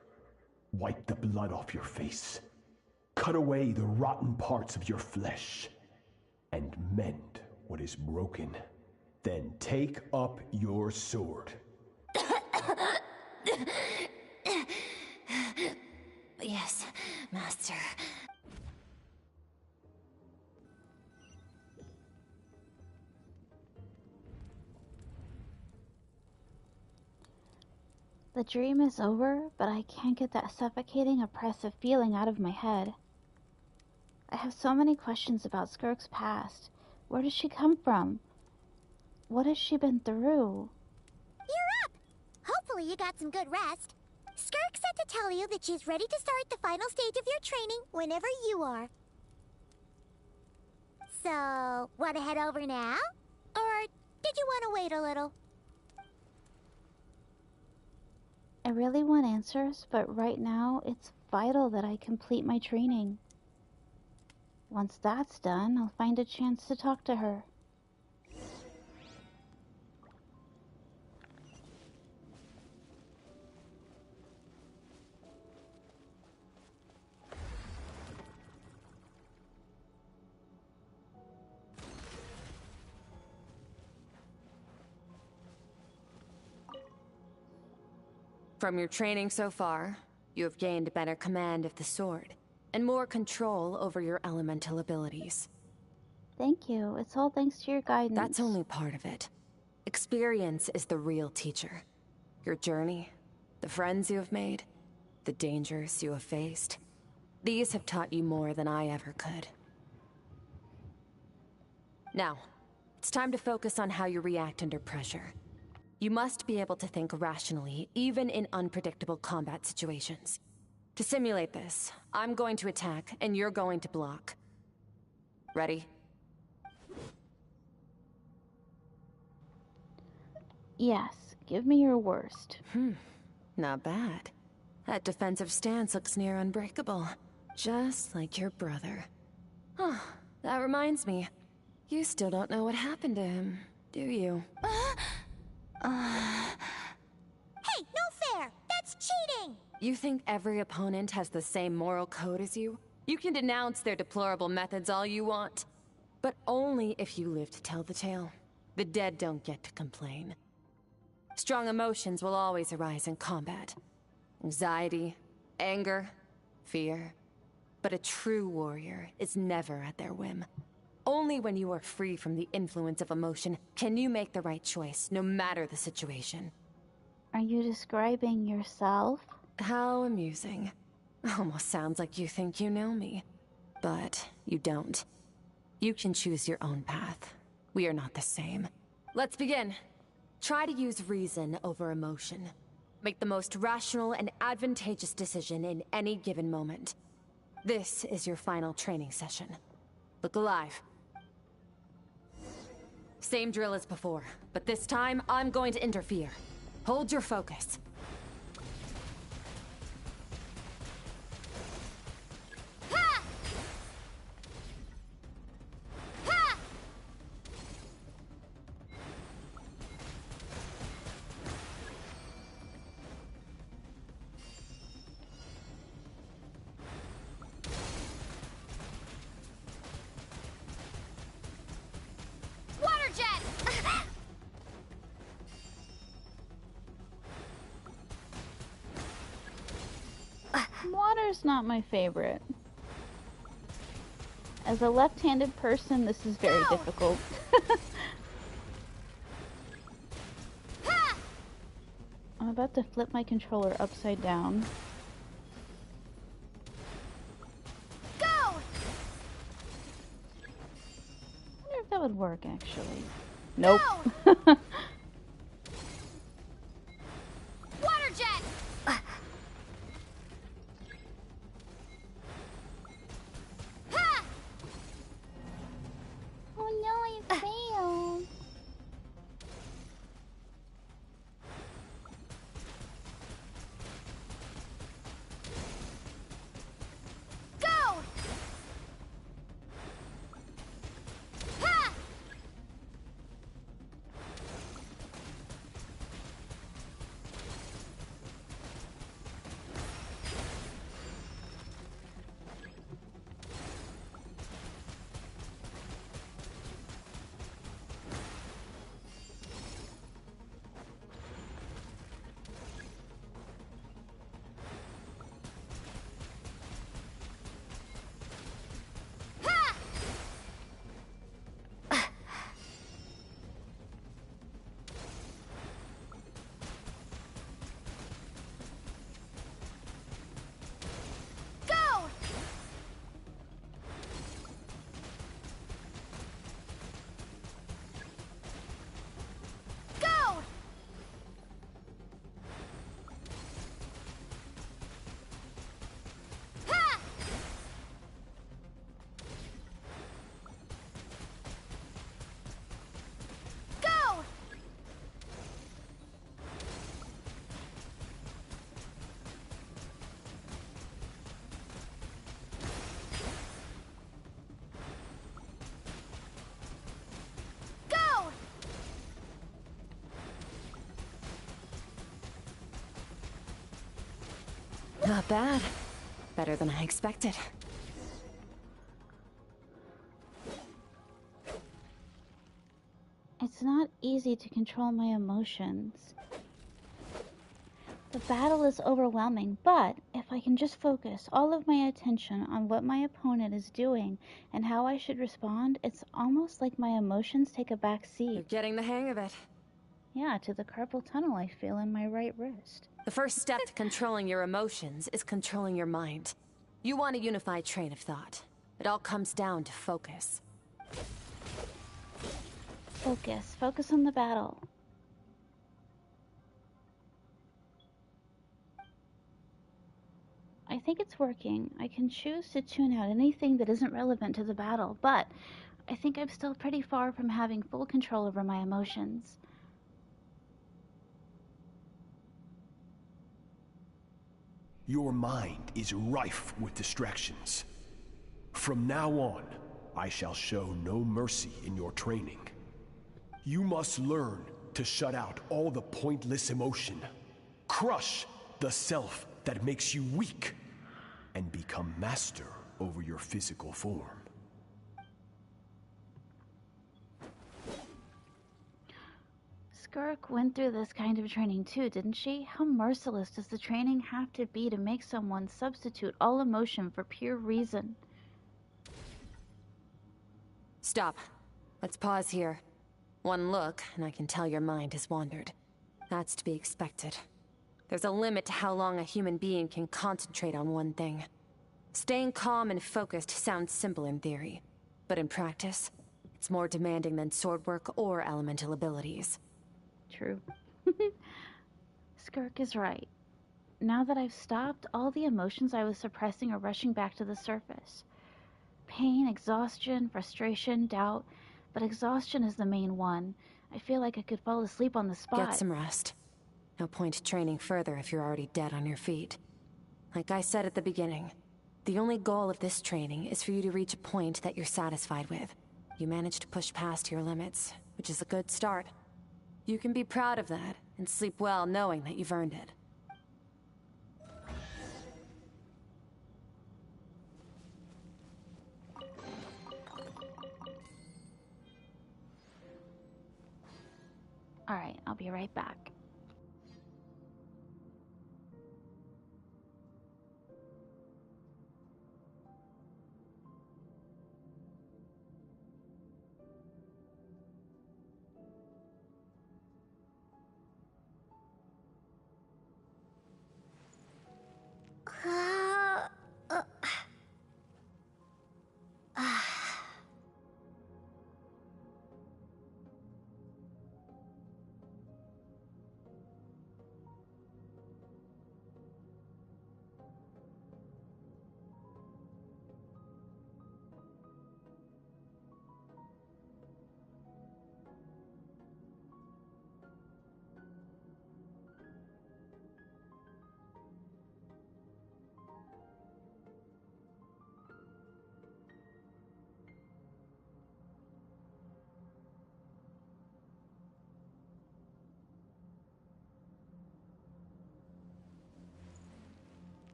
Wipe the blood off your face. Cut away the rotten parts of your flesh. And mend what is broken. Then take up your sword. Yes, Master. The dream is over, but I can't get that suffocating, oppressive feeling out of my head. I have so many questions about Skirk's past. Where does she come from? What has she been through? You're up! Hopefully you got some good rest. Skirk said to tell you that she's ready to start the final stage of your training whenever you are. So, want to head over now? Or did you want to wait a little? I really want answers, but right now it's vital that I complete my training. Once that's done, I'll find a chance to talk to her. From your training so far, you have gained better command of the sword, and more control over your elemental abilities. Thank you. It's all thanks to your guidance. That's only part of it. Experience is the real teacher. Your journey, the friends you have made, the dangers you have faced. These have taught you more than I ever could. Now, it's time to focus on how you react under pressure. You must be able to think rationally, even in unpredictable combat situations. To simulate this, I'm going to attack, and you're going to block. Ready? Yes, give me your worst. Not bad. That defensive stance looks near unbreakable. Just like your brother. Huh, that reminds me. You still don't know what happened to him, do you? Hey, no fair! That's cheating! You think every opponent has the same moral code as you? You can denounce their deplorable methods all you want. But only if you live to tell the tale. The dead don't get to complain. Strong emotions will always arise in combat. Anxiety, anger, fear. But a true warrior is never at their whim. Only when you are free from the influence of emotion can you make the right choice, no matter the situation. Are you describing yourself? How amusing. Almost sounds like you think you know me. But you don't. You can choose your own path. We are not the same. Let's begin. Try to use reason over emotion. Make the most rational and advantageous decision in any given moment. This is your final training session. Look alive. Same drill as before, but this time I'm going to interfere. Hold your focus. Ha! Ha! Water jet! Water's not my favorite. As a left-handed person, this is very difficult. I'm about to flip my controller upside down. Go! I wonder if that would work, actually. Nope. Water jet! Ha! Oh no, I failed. Go! Ha! Go! Go! Ha! Go! Go! Not bad. Better than I expected. It's not easy to control my emotions. The battle is overwhelming, but if I can just focus all of my attention on what my opponent is doing and how I should respond, it's almost like my emotions take a back You're seat. getting the hang of it. Yeah, to the carpal tunnel I feel in my right wrist. The first step to controlling your emotions is controlling your mind. You want a unified train of thought. It all comes down to focus. Focus. Focus on the battle. I I think it's working. I can choose to tune out anything that isn't relevant to the battle, but I think I'm still pretty far from having full control over my emotions. Your mind is rife with distractions. From now on, I shall show no mercy in your training. You must learn to shut out all the pointless emotion. Crush the self that makes you weak, and become master over your physical form. Skirk went through this kind of training too, didn't she? How merciless does the training have to be to make someone substitute all emotion for pure reason? Stop. Let's pause here. One look, and I can tell your mind has wandered. That's to be expected. There's a limit to how long a human being can concentrate on one thing. Staying calm and focused sounds simple in theory, but in practice, it's more demanding than sword work or elemental abilities. True. Skirk is right. Now that I've stopped, all the emotions I was suppressing are rushing back to the surface. Pain, exhaustion, frustration, doubt, but exhaustion is the main one. I feel like I could fall asleep on the spot. Get some rest. No point training further if you're already dead on your feet. Like I said at the beginning, the only goal of this training is for you to reach a point that you're satisfied with. You managed to push past your limits, which is a good start. You can be proud of that, and sleep well knowing that you've earned it. Alright, I'll be right back.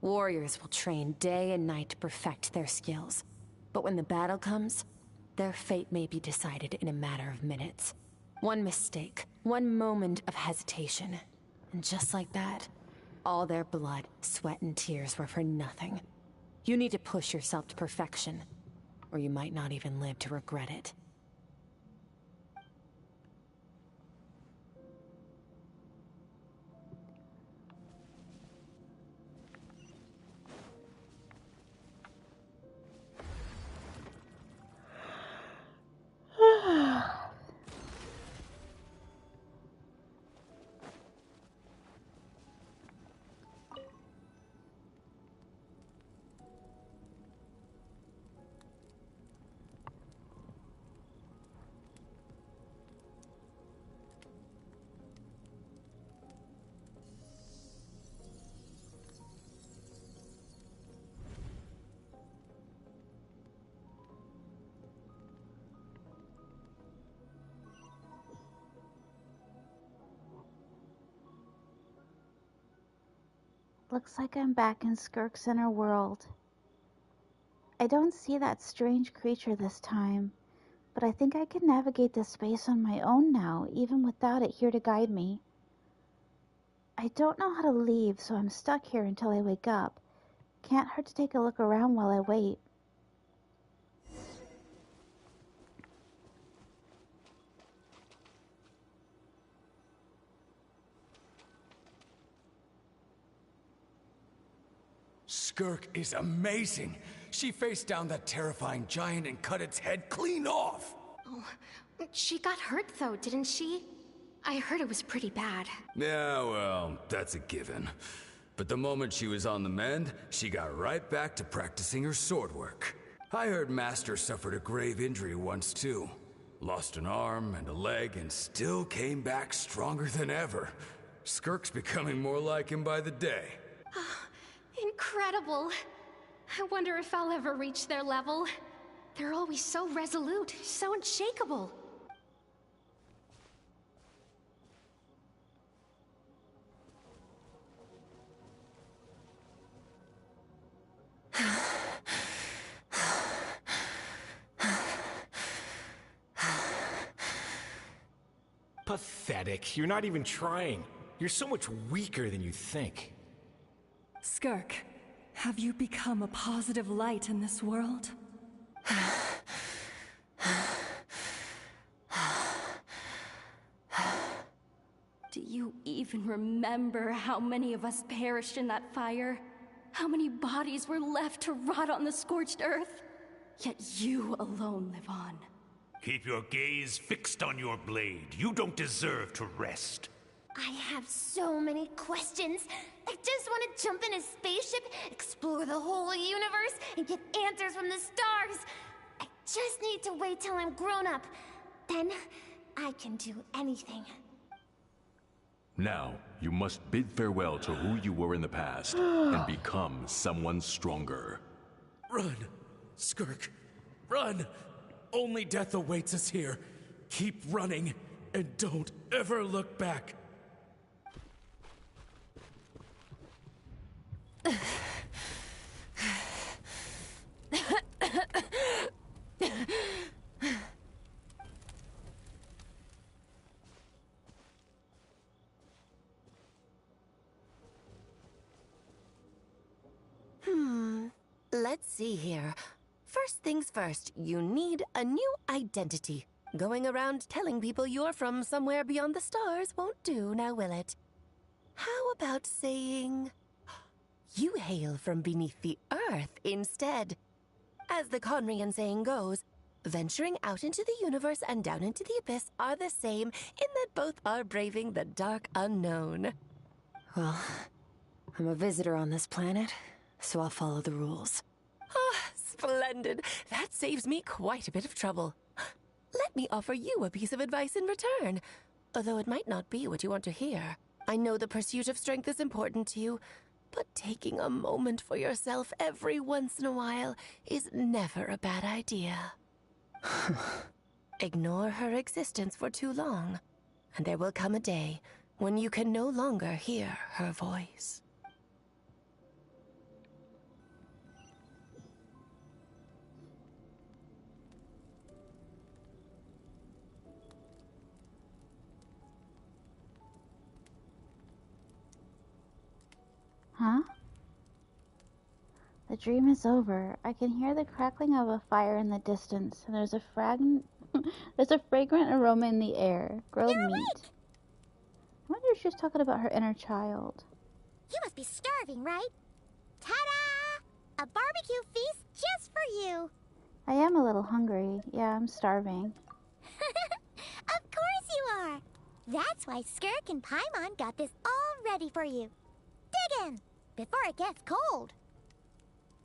Warriors will train day and night to perfect their skills. But when the battle comes, their fate may be decided in a matter of minutes. One mistake, one moment of hesitation, and just like that, all their blood, sweat, and tears were for nothing. You need to push yourself to perfection, or you might not even live to regret it. Looks like I'm back in Skirk's inner world. I don't see that strange creature this time, but I think I can navigate this space on my own now, even without it here to guide me. I don't know how to leave, so I'm stuck here until I wake up. Can't hurt to take a look around while I wait. Skirk is amazing. She faced down that terrifying giant and cut its head clean off. Oh, she got hurt though, didn't she? I heard it was pretty bad. Yeah, well, that's a given. But the moment she was on the mend, she got right back to practicing her sword work. I heard Master suffered a grave injury once too. Lost an arm and a leg and still came back stronger than ever. Skirk's becoming more like him by the day. Incredible. I wonder if I'll ever reach their level. They're always so resolute, so unshakable. Pathetic. You're not even trying. You're so much weaker than you think. Skirk, have you become a positive light in this world? Do you even remember how many of us perished in that fire? How many bodies were left to rot on the scorched earth? Yet you alone live on. Keep your gaze fixed on your blade. You don't deserve to rest. I have so many questions. I just want to jump in a spaceship, explore the whole universe, and get answers from the stars. I just need to wait till I'm grown up. Then, I can do anything. Now, you must bid farewell to who you were in the past, and become someone stronger. Run, Skirk, run! Only death awaits us here. Keep running, and don't ever look back. Let's see here. First things first, you need a new identity. Going around telling people you're from somewhere beyond the stars won't do, now will it? How about saying you hail from beneath the earth instead? As the Conrian saying goes, venturing out into the universe and down into the abyss are the same in that both are braving the dark unknown. Well, I'm a visitor on this planet, so I'll follow the rules. Ah, splendid. That saves me quite a bit of trouble. Let me offer you a piece of advice in return, although it might not be what you want to hear. I know the pursuit of strength is important to you, but taking a moment for yourself every once in a while is never a bad idea. Ignore her existence for too long, and there will come a day when you can no longer hear her voice. The dream is over. I can hear the crackling of a fire in the distance, and there's a fragrant aroma in the air. Grilled meat. Awake! I wonder if she's talking about her inner child. You must be starving, right? Ta-da! A barbecue feast just for you! I am a little hungry. Yeah, I'm starving. Of course you are! That's why Skirk and Paimon got this all ready for you. Dig in! Before it gets cold.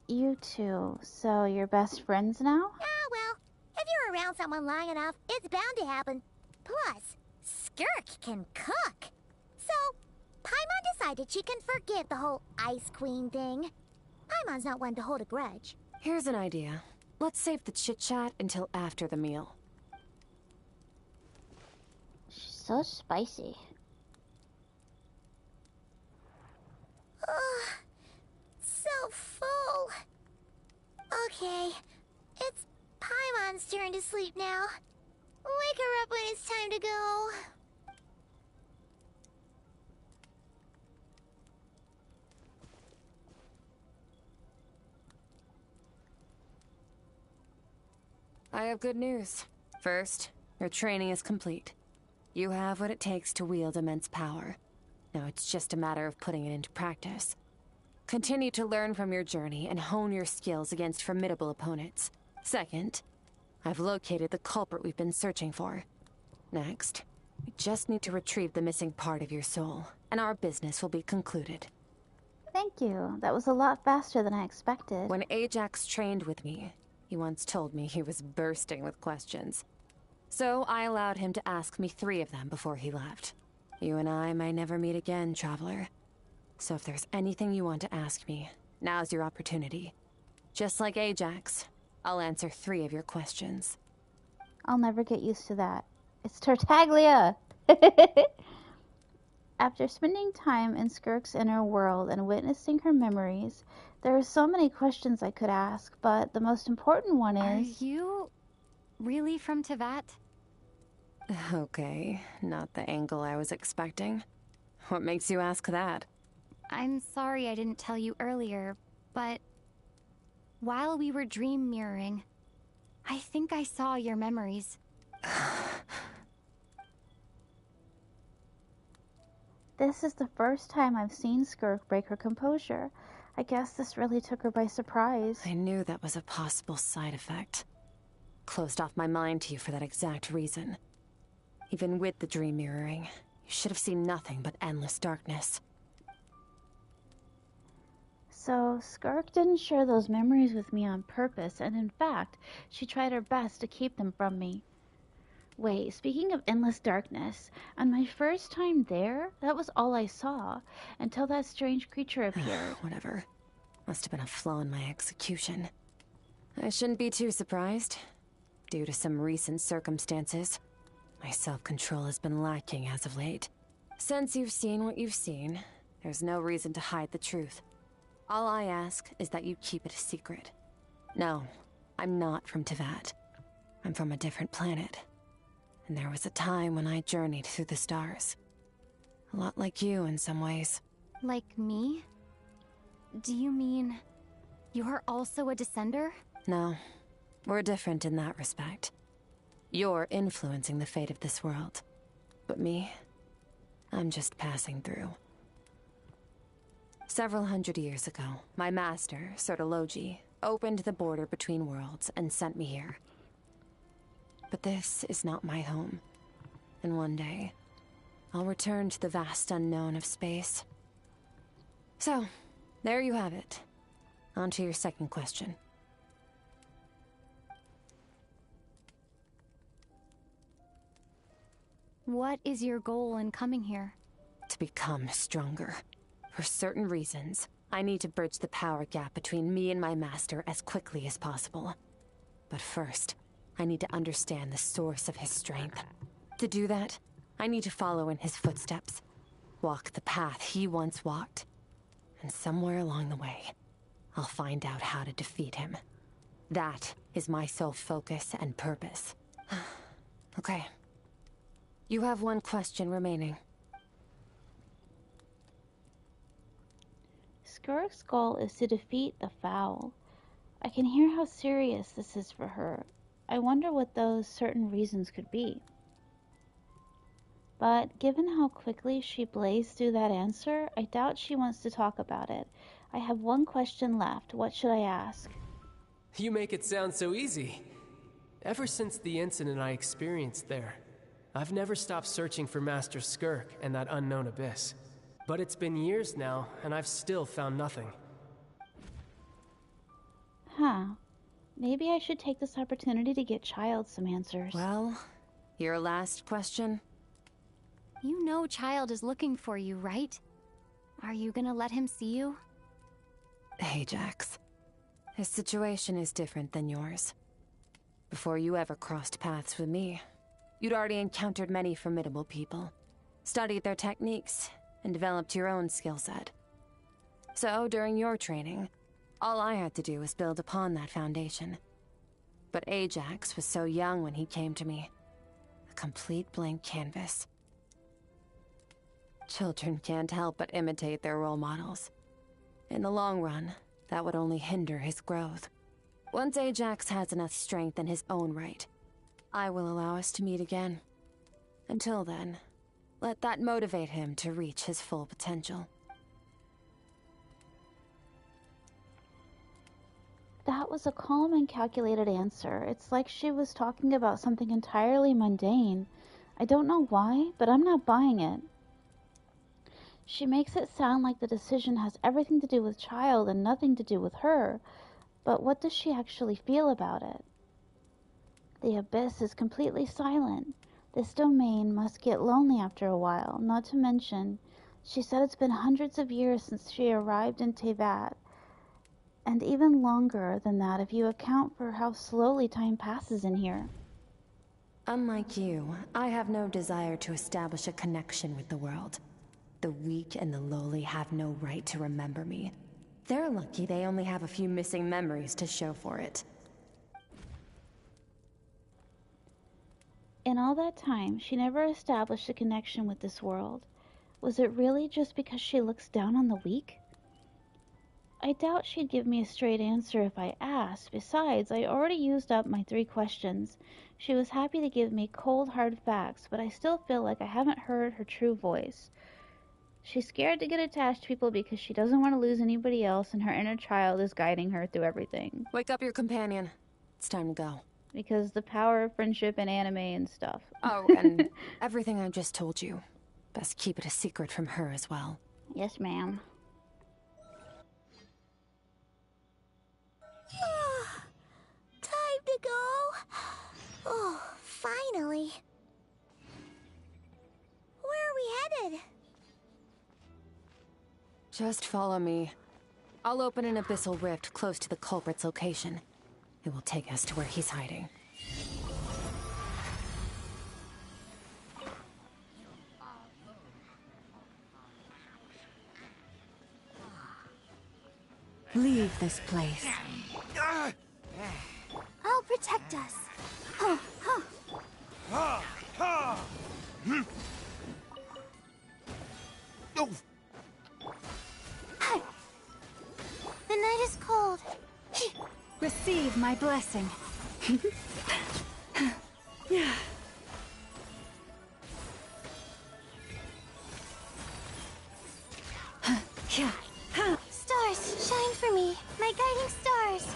You two, so you're best friends now? Ah, well, if you're around someone long enough, it's bound to happen. Plus, Skirk can cook. So, Paimon decided she can forgive the whole Ice Queen thing. Paimon's not one to hold a grudge. Here's an idea. Let's save the chit-chat until after the meal. She's so spicy. Ugh, so full. Okay, it's Paimon's turn to sleep now. Wake her up when it's time to go. I have good news. First, your training is complete. You have what it takes to wield immense power. Now it's just a matter of putting it into practice. Continue to learn from your journey and hone your skills against formidable opponents. Second, I've located the culprit we've been searching for. Next, we just need to retrieve the missing part of your soul, and our business will be concluded. Thank you. That was a lot faster than I expected. When Ajax trained with me, he once told me he was bursting with questions. So I allowed him to ask me 3 of them before he left. You and I may never meet again, Traveler. So if there's anything you want to ask me, now's your opportunity. Just like Ajax, I'll answer 3 of your questions. I'll never get used to that. It's Tartaglia! After spending time in Skirk's inner world and witnessing her memories, there are so many questions I could ask, but the most important one is... Are you really from Teyvat? Okay, not the angle I was expecting. What makes you ask that? I'm sorry I didn't tell you earlier, but while we were dream mirroring, I think I saw your memories. This is the first time I've seen Skirk break her composure. I guess this really took her by surprise. I knew that was a possible side effect. Closed off my mind to you for that exact reason. Even with the dream mirroring, you should have seen nothing but endless darkness. So, Skirk didn't share those memories with me on purpose, and in fact, she tried her best to keep them from me. Wait, speaking of endless darkness, on my first time there, that was all I saw, until that strange creature appeared. Whatever. Must have been a flaw in my execution. I shouldn't be too surprised. Due to some recent circumstances, my self-control has been lacking as of late. Since you've seen what you've seen, there's no reason to hide the truth. All I ask is that you keep it a secret. No, I'm not from Teyvat. I'm from a different planet. And there was a time when I journeyed through the stars. A lot like you in some ways. Like me? Do you mean you're also a descender? No, we're different in that respect. You're influencing the fate of this world. But me, I'm just passing through. Several hundred years ago, my master, Sertologi, opened the border between worlds and sent me here. But this is not my home. And one day, I'll return to the vast unknown of space. So, there you have it. On to your second question. What is your goal in coming here? To become stronger. For certain reasons, I need to bridge the power gap between me and my master as quickly as possible. But first, I need to understand the source of his strength. To do that, I need to follow in his footsteps. Walk the path he once walked. And somewhere along the way, I'll find out how to defeat him. That is my sole focus and purpose. Okay. You have one question remaining. Skirk's goal is to defeat the Foul. I can hear how serious this is for her. I wonder what those certain reasons could be. But given how quickly she blazed through that answer, I doubt she wants to talk about it. I have one question left. What should I ask? You make it sound so easy. Ever since the incident I experienced there, I've never stopped searching for Master Skirk and that unknown abyss. But it's been years now, and I've still found nothing. Huh. Maybe I should take this opportunity to get Child some answers. Well, your last question? You know Child is looking for you, right? Are you gonna let him see you? Ajax. His situation is different than yours. Before you ever crossed paths with me, you'd already encountered many formidable people, studied their techniques, and developed your own skill set. So, during your training, all I had to do was build upon that foundation. But Ajax was so young when he came to me. A complete blank canvas. Children can't help but imitate their role models. In the long run, that would only hinder his growth. Once Ajax has enough strength in his own right, I will allow us to meet again. Until then, let that motivate him to reach his full potential. That was a calm and calculated answer. It's like she was talking about something entirely mundane. I don't know why, but I'm not buying it. She makes it sound like the decision has everything to do with Child and nothing to do with her. But what does she actually feel about it? The abyss is completely silent. This domain must get lonely after a while, not to mention, she said it's been hundreds of years since she arrived in Tevat. And even longer than that if you account for how slowly time passes in here. Unlike you, I have no desire to establish a connection with the world. The weak and the lowly have no right to remember me. They're lucky they only have a few missing memories to show for it. In all that time, she never established a connection with this world. Was it really just because she looks down on the weak? I doubt she'd give me a straight answer if I asked. Besides, I already used up my 3 questions. She was happy to give me cold, hard facts, but I still feel like I haven't heard her true voice. She's scared to get attached to people because she doesn't want to lose anybody else, and her inner child is guiding her through everything. Wake up your companion. It's time to go. Because the power of friendship and anime and stuff. Oh, and everything I just told you. Best keep it a secret from her as well. Yes, ma'am. Time to go. Oh, finally. Where are we headed? Just follow me. I'll open an abyssal rift close to the culprit's location. It will take us to where he's hiding. Leave this place. I'll protect us. The night is cold. Receive my blessing. Stars, shine for me. My guiding stars.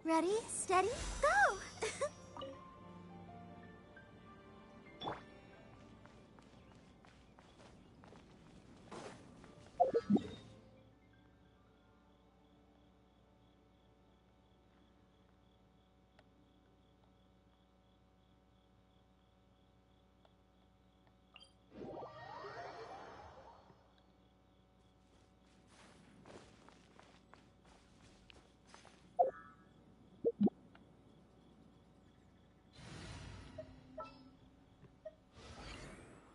Ready, steady, go!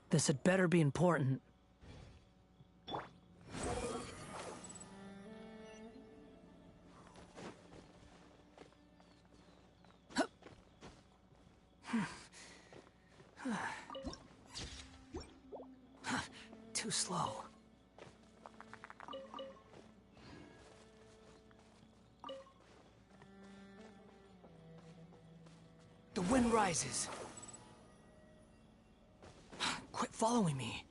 This had better be important. Too slow. The wind rises. Quit following me.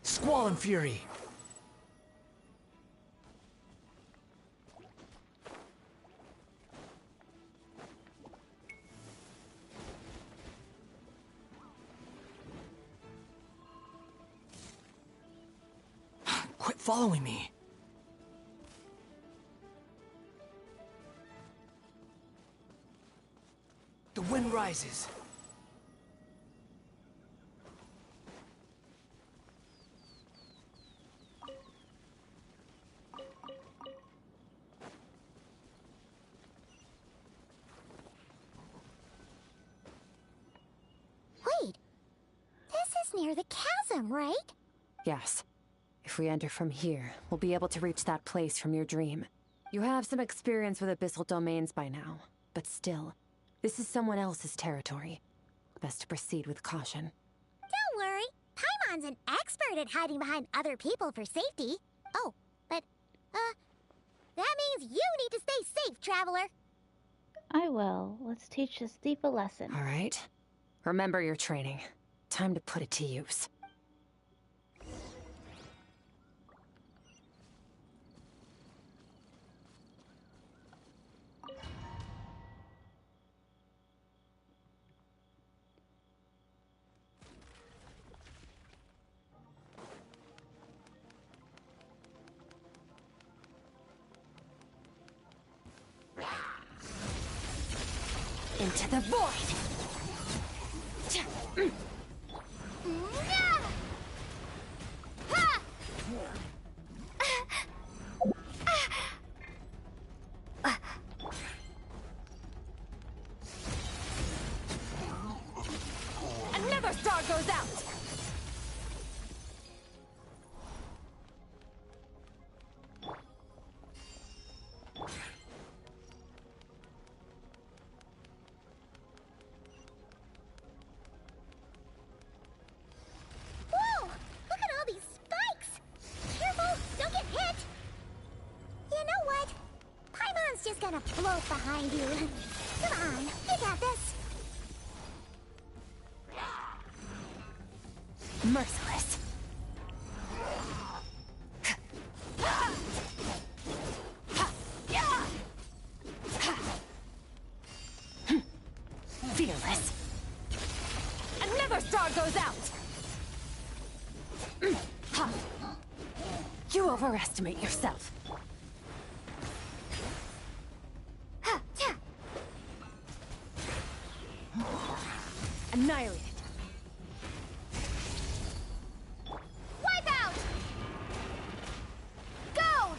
Squall and fury. Quit following me. The wind rises. Wait, this is near the chasm, right? Yes. If we enter from here, we'll be able to reach that place from your dream. You have some experience with abyssal domains by now, but still, this is someone else's territory. Best to proceed with caution. Don't worry, Paimon's an expert at hiding behind other people for safety. Oh, but, that means you need to stay safe, traveler. I will. Let's teach this thief a lesson. All right. Remember your training. Time to put it to use. Into the void! Another star goes out! Just gonna float behind you. Come on, you got this. Merciless. Fearless. Another star goes out! You overestimate yourself. Annihilate it. Wipe out! Go!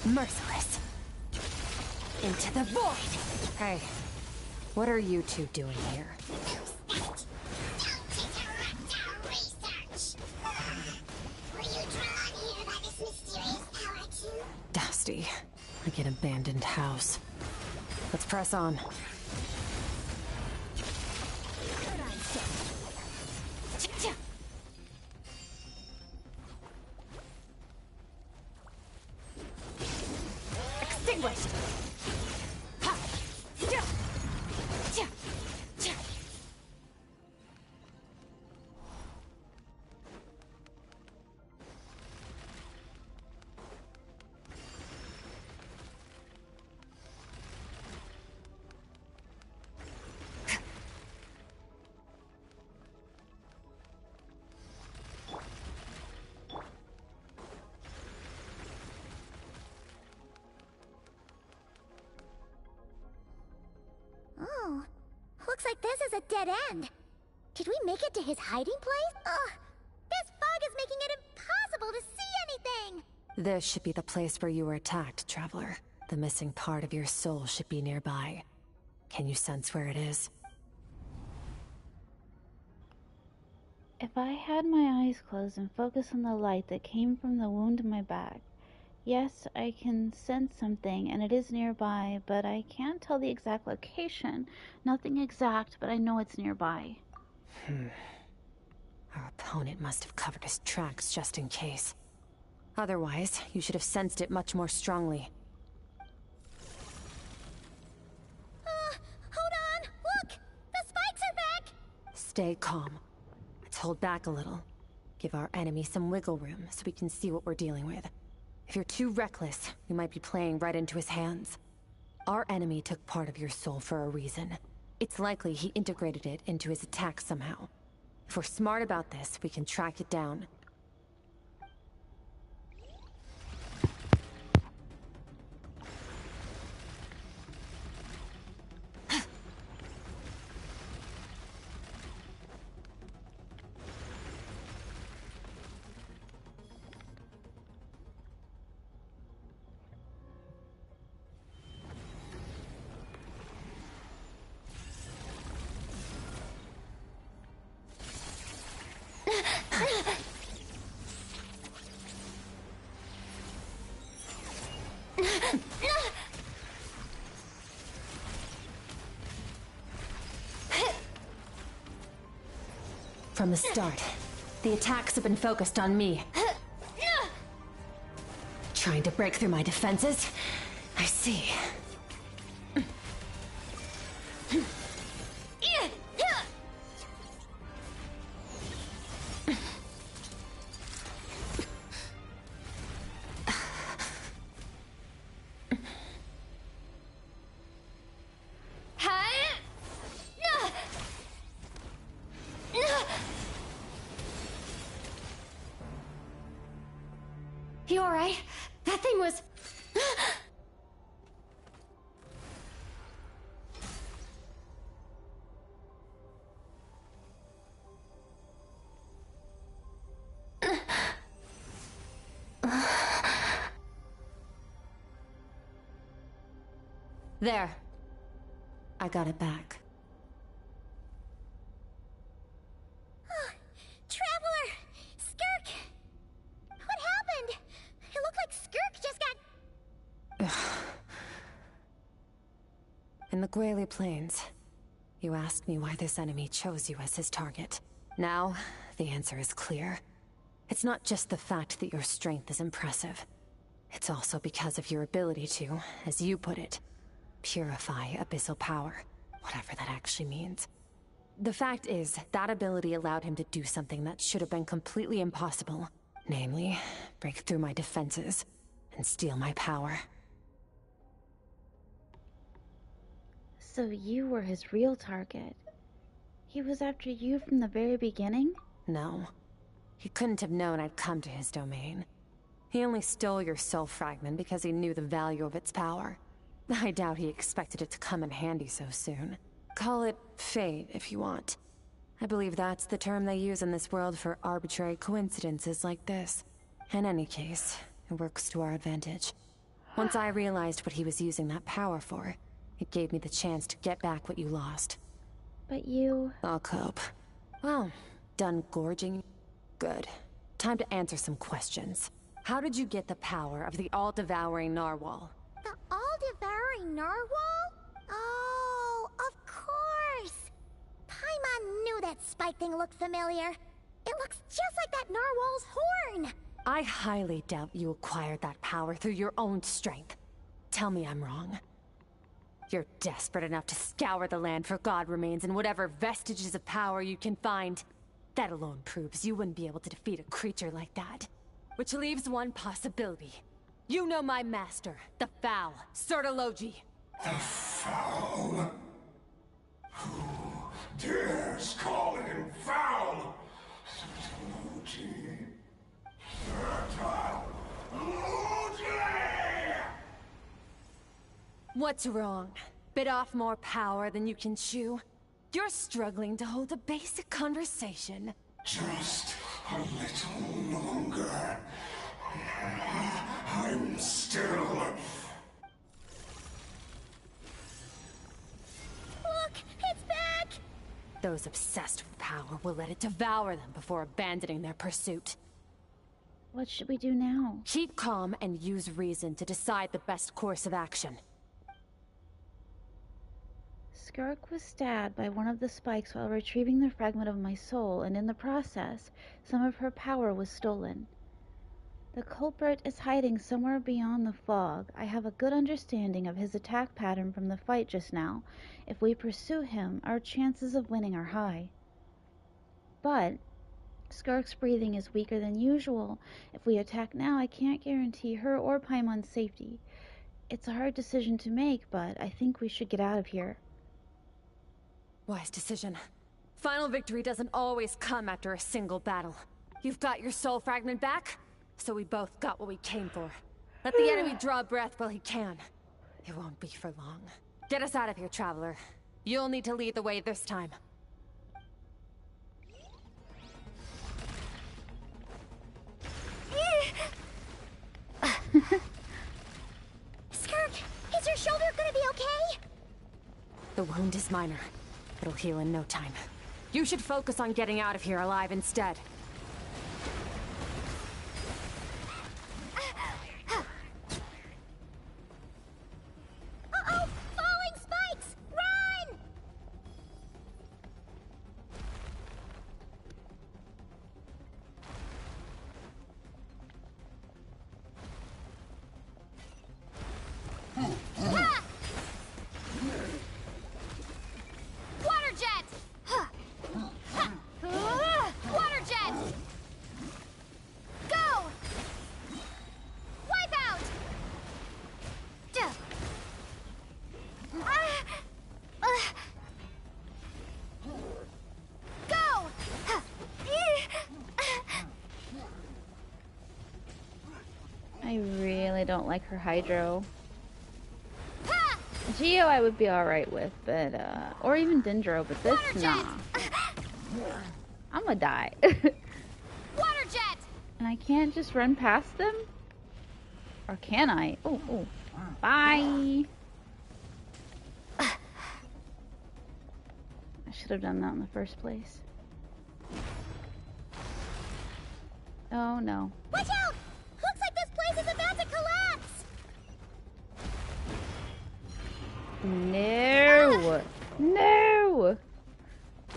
Merciless. Into the void! Hey, what are you two doing here? Dusty, like an abandoned house. Let's press on. Extinguished! Oh, looks like this is a dead end. Did we make it to his hiding place? Ugh, this fog is making it impossible to see anything! This should be the place where you were attacked, Traveler. The missing part of your soul should be nearby. Can you sense where it is? If I had my eyes closed and focus on the light that came from the wound in my back, yes, I can sense something and it is nearby, but I can't tell the exact location. Nothing exact, but I know it's nearby. Our opponent must have covered his tracks just in case. Otherwise, you should have sensed it much more strongly. Hold on! Look! The spikes are back! Stay calm. Let's hold back a little. Give our enemy some wiggle room so we can see what we're dealing with. If you're too reckless, we might be playing right into his hands. Our enemy took part of your soul for a reason. It's likely he integrated it into his attack somehow. If we're smart about this, we can track it down. From the start, the attacks have been focused on me. Trying to break through my defenses? I see. You alright? That thing was... There. I got it back. Traveler! Skirk! What happened? It looked like Skirk just got... In the Guili Plains, you asked me why this enemy chose you as his target. Now, the answer is clear. It's not just the fact that your strength is impressive. It's also because of your ability to, as you put it, purify abyssal power, whatever that actually means. The fact is, that ability allowed him to do something that should have been completely impossible. Namely, break through my defenses and steal my power. So you were his real target. He was after you from the very beginning? No. He couldn't have known I'd come to his domain. He only stole your soul fragment because he knew the value of its power. I doubt he expected it to come in handy so soon. Call it fate, if you want. I believe that's the term they use in this world for arbitrary coincidences like this. In any case, it works to our advantage. Once I realized what he was using that power for, it gave me the chance to get back what you lost. But you... I'll cope. Well, done gorging? Good. Time to answer some questions. How did you get the power of the all-devouring narwhal? The all-devouring narwhal? Oh, of course! Paimon knew that spike thing looked familiar. It looks just like that narwhal's horn! I highly doubt you acquired that power through your own strength. Tell me I'm wrong. You're desperate enough to scour the land for god remains and whatever vestiges of power you can find. That alone proves you wouldn't be able to defeat a creature like that. Which leaves one possibility. You know my master, the Foul, Sertologi. The Foul? Who dares call him Foul? Sertologi. What's wrong? Bit off more power than you can chew? You're struggling to hold a basic conversation. Just a little longer. I'm still... Look, it's back! Those obsessed with power will let it devour them before abandoning their pursuit. What should we do now? Keep calm and use reason to decide the best course of action. Skirk was stabbed by one of the spikes while retrieving the fragment of my soul, and in the process, some of her power was stolen. The culprit is hiding somewhere beyond the fog. I have a good understanding of his attack pattern from the fight just now. If we pursue him, our chances of winning are high. But Skirk's breathing is weaker than usual. If we attack now, I can't guarantee her or Paimon's safety. It's a hard decision to make, but I think we should get out of here. Wise decision. Final victory doesn't always come after a single battle. You've got your soul fragment back, so we both got what we came for. Let the enemy draw breath while he can. It won't be for long. Get us out of here, traveler. You'll need to lead the way this time. Skirk, is your shoulder gonna be okay? The wound is minor. It'll heal in no time. You should focus on getting out of here alive instead. Uh-oh! Falling spikes! Run! Ah! Water jet! Water jet! Go! Wipe out! Go! I really don't like her hydro. Geo I would be alright with, but, or even Dendro, but this, nah. I'm gonna die. Water jet! And I can't just run past them? Or can I? Oh, oh. Bye! I should have done that in the first place. Oh no. Watch out! Looks like this place is about to collapse! No! No!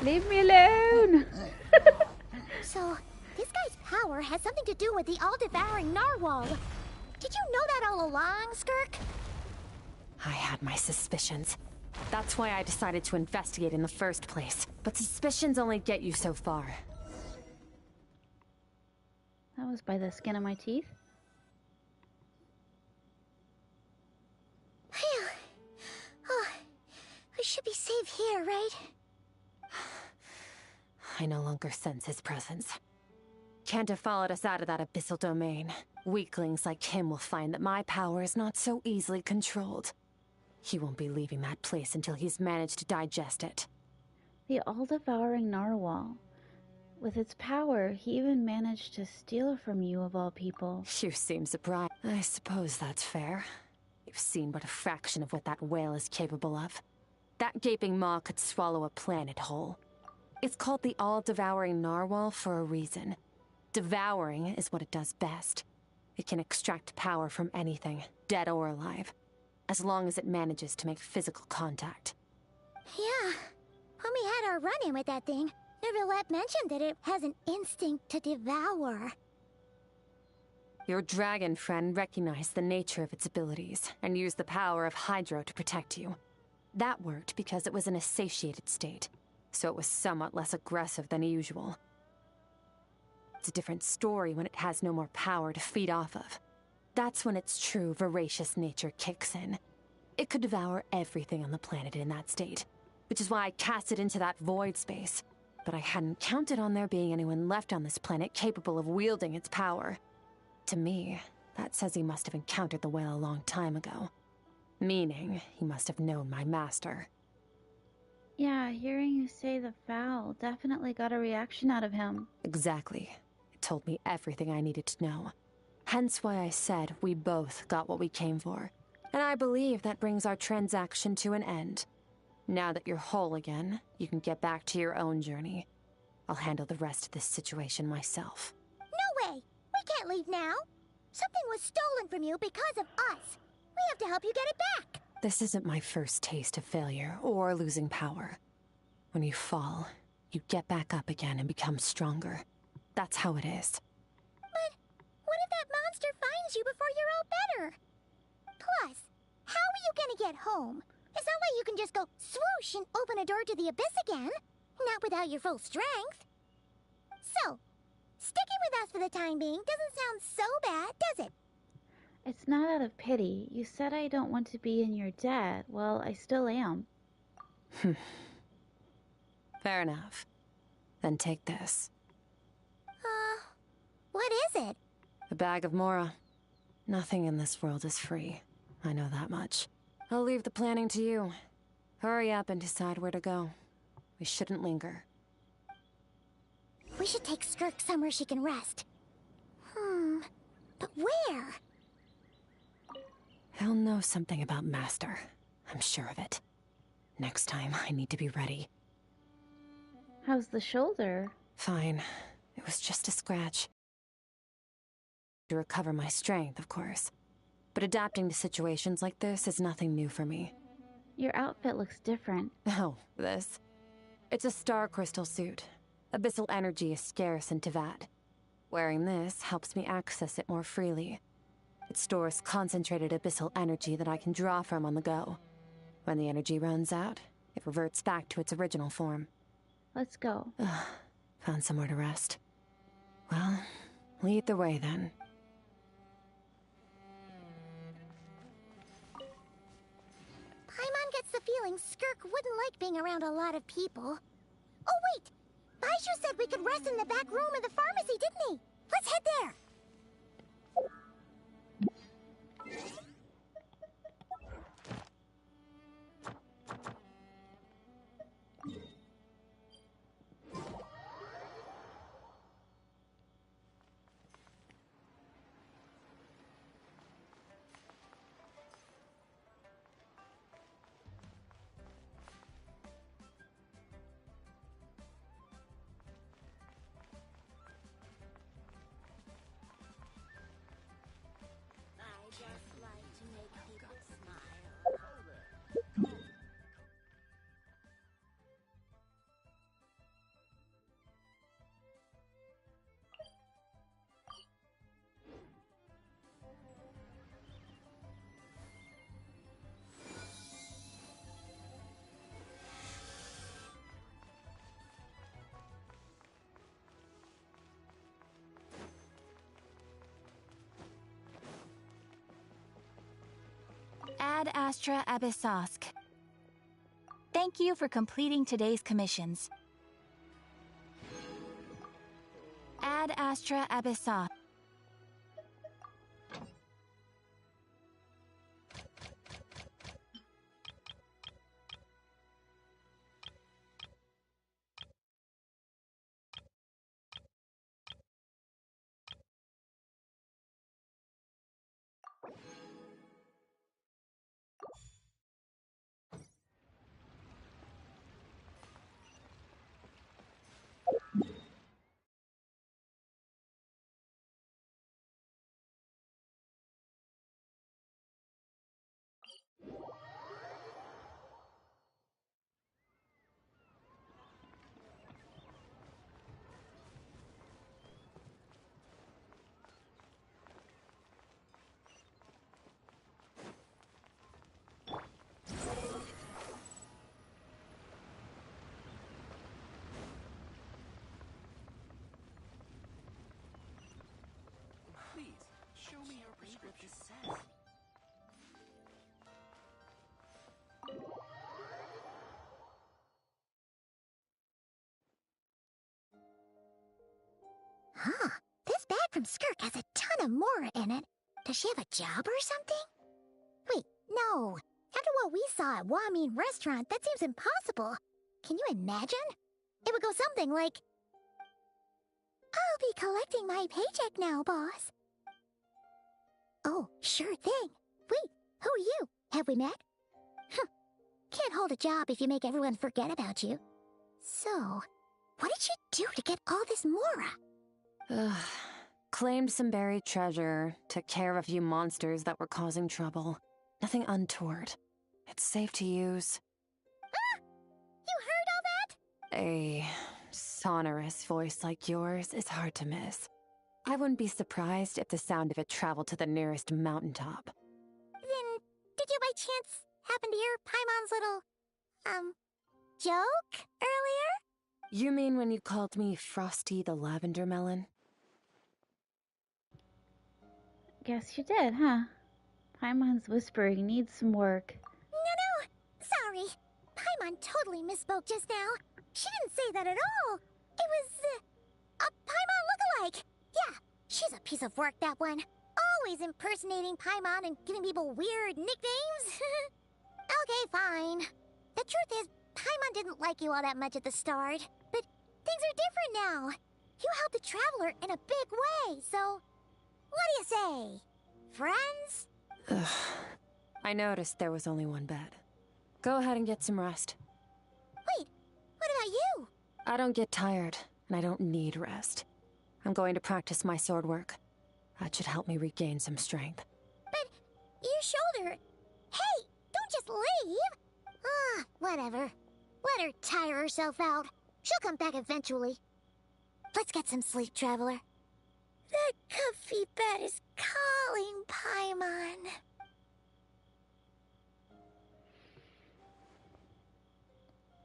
Leave me alone! So, this guy's power has something to do with the all-devouring narwhal. Did you know that all along, Skirk? I had my suspicions. That's why I decided to investigate in the first place. But suspicions only get you so far. That was by the skin of my teeth. Phew. Oh, we should be safe here, right? I no longer sense his presence. Can't have followed us out of that abyssal domain. Weaklings like him will find that my power is not so easily controlled. He won't be leaving that place until he's managed to digest it. The all-devouring narwhal. With its power, he even managed to steal from you of all people. You seem surprised. I suppose that's fair. You've seen but a fraction of what that whale is capable of. That gaping maw could swallow a planet whole. It's called the all-devouring narwhal for a reason. Devouring is what it does best. It can extract power from anything, dead or alive, as long as it manages to make physical contact. Yeah. When we had our run-in with that thing, Neverlet mentioned that it has an instinct to devour. Your dragon friend recognized the nature of its abilities and used the power of Hydro to protect you. That worked because it was in a satiated state, so it was somewhat less aggressive than usual. It's a different story when it has no more power to feed off of. That's when its true voracious nature kicks in. It could devour everything on the planet in that state, which is why I cast it into that void space. But I hadn't counted on there being anyone left on this planet capable of wielding its power. To me, that says he must have encountered the whale a long time ago. Meaning, he must have known my master. Yeah, hearing you say the fowl definitely got a reaction out of him. Exactly. It told me everything I needed to know. Hence why I said we both got what we came for. And I believe that brings our transaction to an end. Now that you're whole again, you can get back to your own journey. I'll handle the rest of this situation myself. No way! We can't leave now! Something was stolen from you because of us! We have to help you get it back! This isn't my first taste of failure or losing power. When you fall, you get back up again and become stronger. That's how it is. But what if that monster finds you before you're all better? Plus, how are you gonna get home? It's not like you can just go swoosh and open a door to the abyss again. Not without your full strength. So, sticking with us for the time being doesn't sound so bad, does it? It's not out of pity. You said I don't want to be in your debt. Well, I still am. Fair enough. Then take this. What is it? A bag of Mora. Nothing in this world is free. I know that much. I'll leave the planning to you. Hurry up and decide where to go. We shouldn't linger. We should take Skirk somewhere she can rest. But where? He'll know something about Master. I'm sure of it. Next time, I need to be ready. How's the shoulder? Fine. It was just a scratch. To recover my strength, of course. But adapting to situations like this is nothing new for me. Your outfit looks different. Oh, this? It's a star crystal suit. Abyssal energy is scarce in Tivat. Wearing this helps me access it more freely. It stores concentrated abyssal energy that I can draw from on the go. When the energy runs out, it reverts back to its original form. Let's go. Found somewhere to rest. Well, lead the way then. Paimon gets the feeling Skirk wouldn't like being around a lot of people. Oh wait! Baizhu said we could rest in the back room of the pharmacy, didn't he? Let's head there! Ad Astra Abyssosk. Thank you for completing today's commissions. Ad Astra Abyssosk. me your prescription. Huh. This bag from Skirk has a ton of Mora in it. Does she have a job or something? Wait, no. After what we saw at Wamin Restaurant, that seems impossible. Can you imagine? It would go something like, I'll be collecting my paycheck now, boss. Oh, sure thing. Wait, who are you? Have we met? Can't hold a job if you make everyone forget about you. So, what did you do to get all this Mora? Claimed some buried treasure, took care of a few monsters that were causing trouble. Nothing untoward. It's safe to use. Ah! You heard all that? A sonorous voice like yours is hard to miss. I wouldn't be surprised if the sound of it traveled to the nearest mountaintop. Then, did you by chance happen to hear Paimon's little, joke earlier? You mean when you called me Frosty the Lavender Melon? Guess you did, huh? Paimon's whispering needs some work. No, sorry. Paimon totally misspoke just now. She didn't say that at all. It was, a Paimon lookalike. Yeah, she's a piece of work, that one. Always impersonating Paimon and giving people weird nicknames. Okay, fine. The truth is, Paimon didn't like you all that much at the start. But things are different now. You helped the Traveler in a big way, so... What do you say? Friends? Ugh. I noticed there was only one bed. Go ahead and get some rest. Wait, what about you? I don't get tired, and I don't need rest. I'm going to practice my sword work. That should help me regain some strength. But your shoulder... Hey, don't just leave! Ah, whatever. Let her tire herself out. She'll come back eventually. Let's get some sleep, Traveler. That comfy bed is calling, Paimon.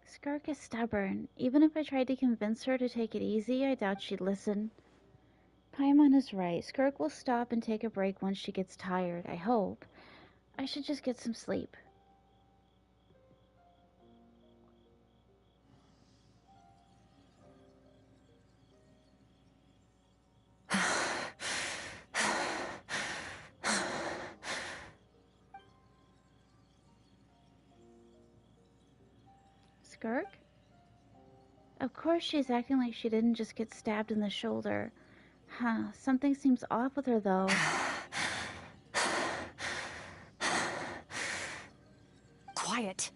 Skirk is stubborn. Even if I tried to convince her to take it easy, I doubt she'd listen. Paimon is right. Skirk will stop and take a break once she gets tired, I hope. I should just get some sleep. Skirk? Of course she's acting like she didn't just get stabbed in the shoulder. Huh, something seems off with her though. Quiet.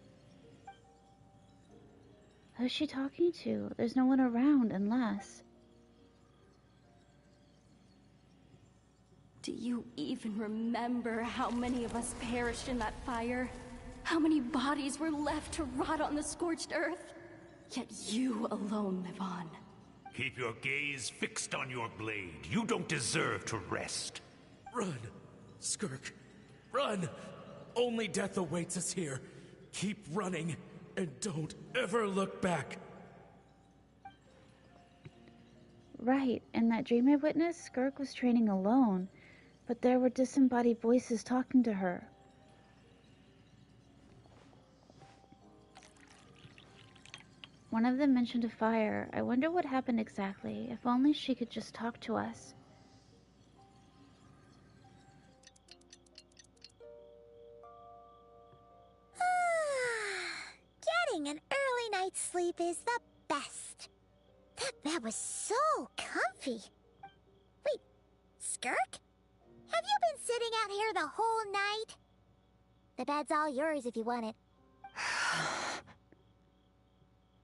Who's she talking to? There's no one around unless... Do you even remember how many of us perished in that fire? How many bodies were left to rot on the scorched earth? Yet you alone live on. Keep your gaze fixed on your blade. You don't deserve to rest. Run, Skirk. Run! Only death awaits us here. Keep running, and don't ever look back. Right, in that dream I witnessed, Skirk was training alone, but there were disembodied voices talking to her. One of them mentioned a fire. I wonder what happened exactly. If only she could just talk to us. Getting an early night's sleep is the best. That bed was so comfy. Wait, Skirk? Have you been sitting out here the whole night? The bed's all yours if you want it.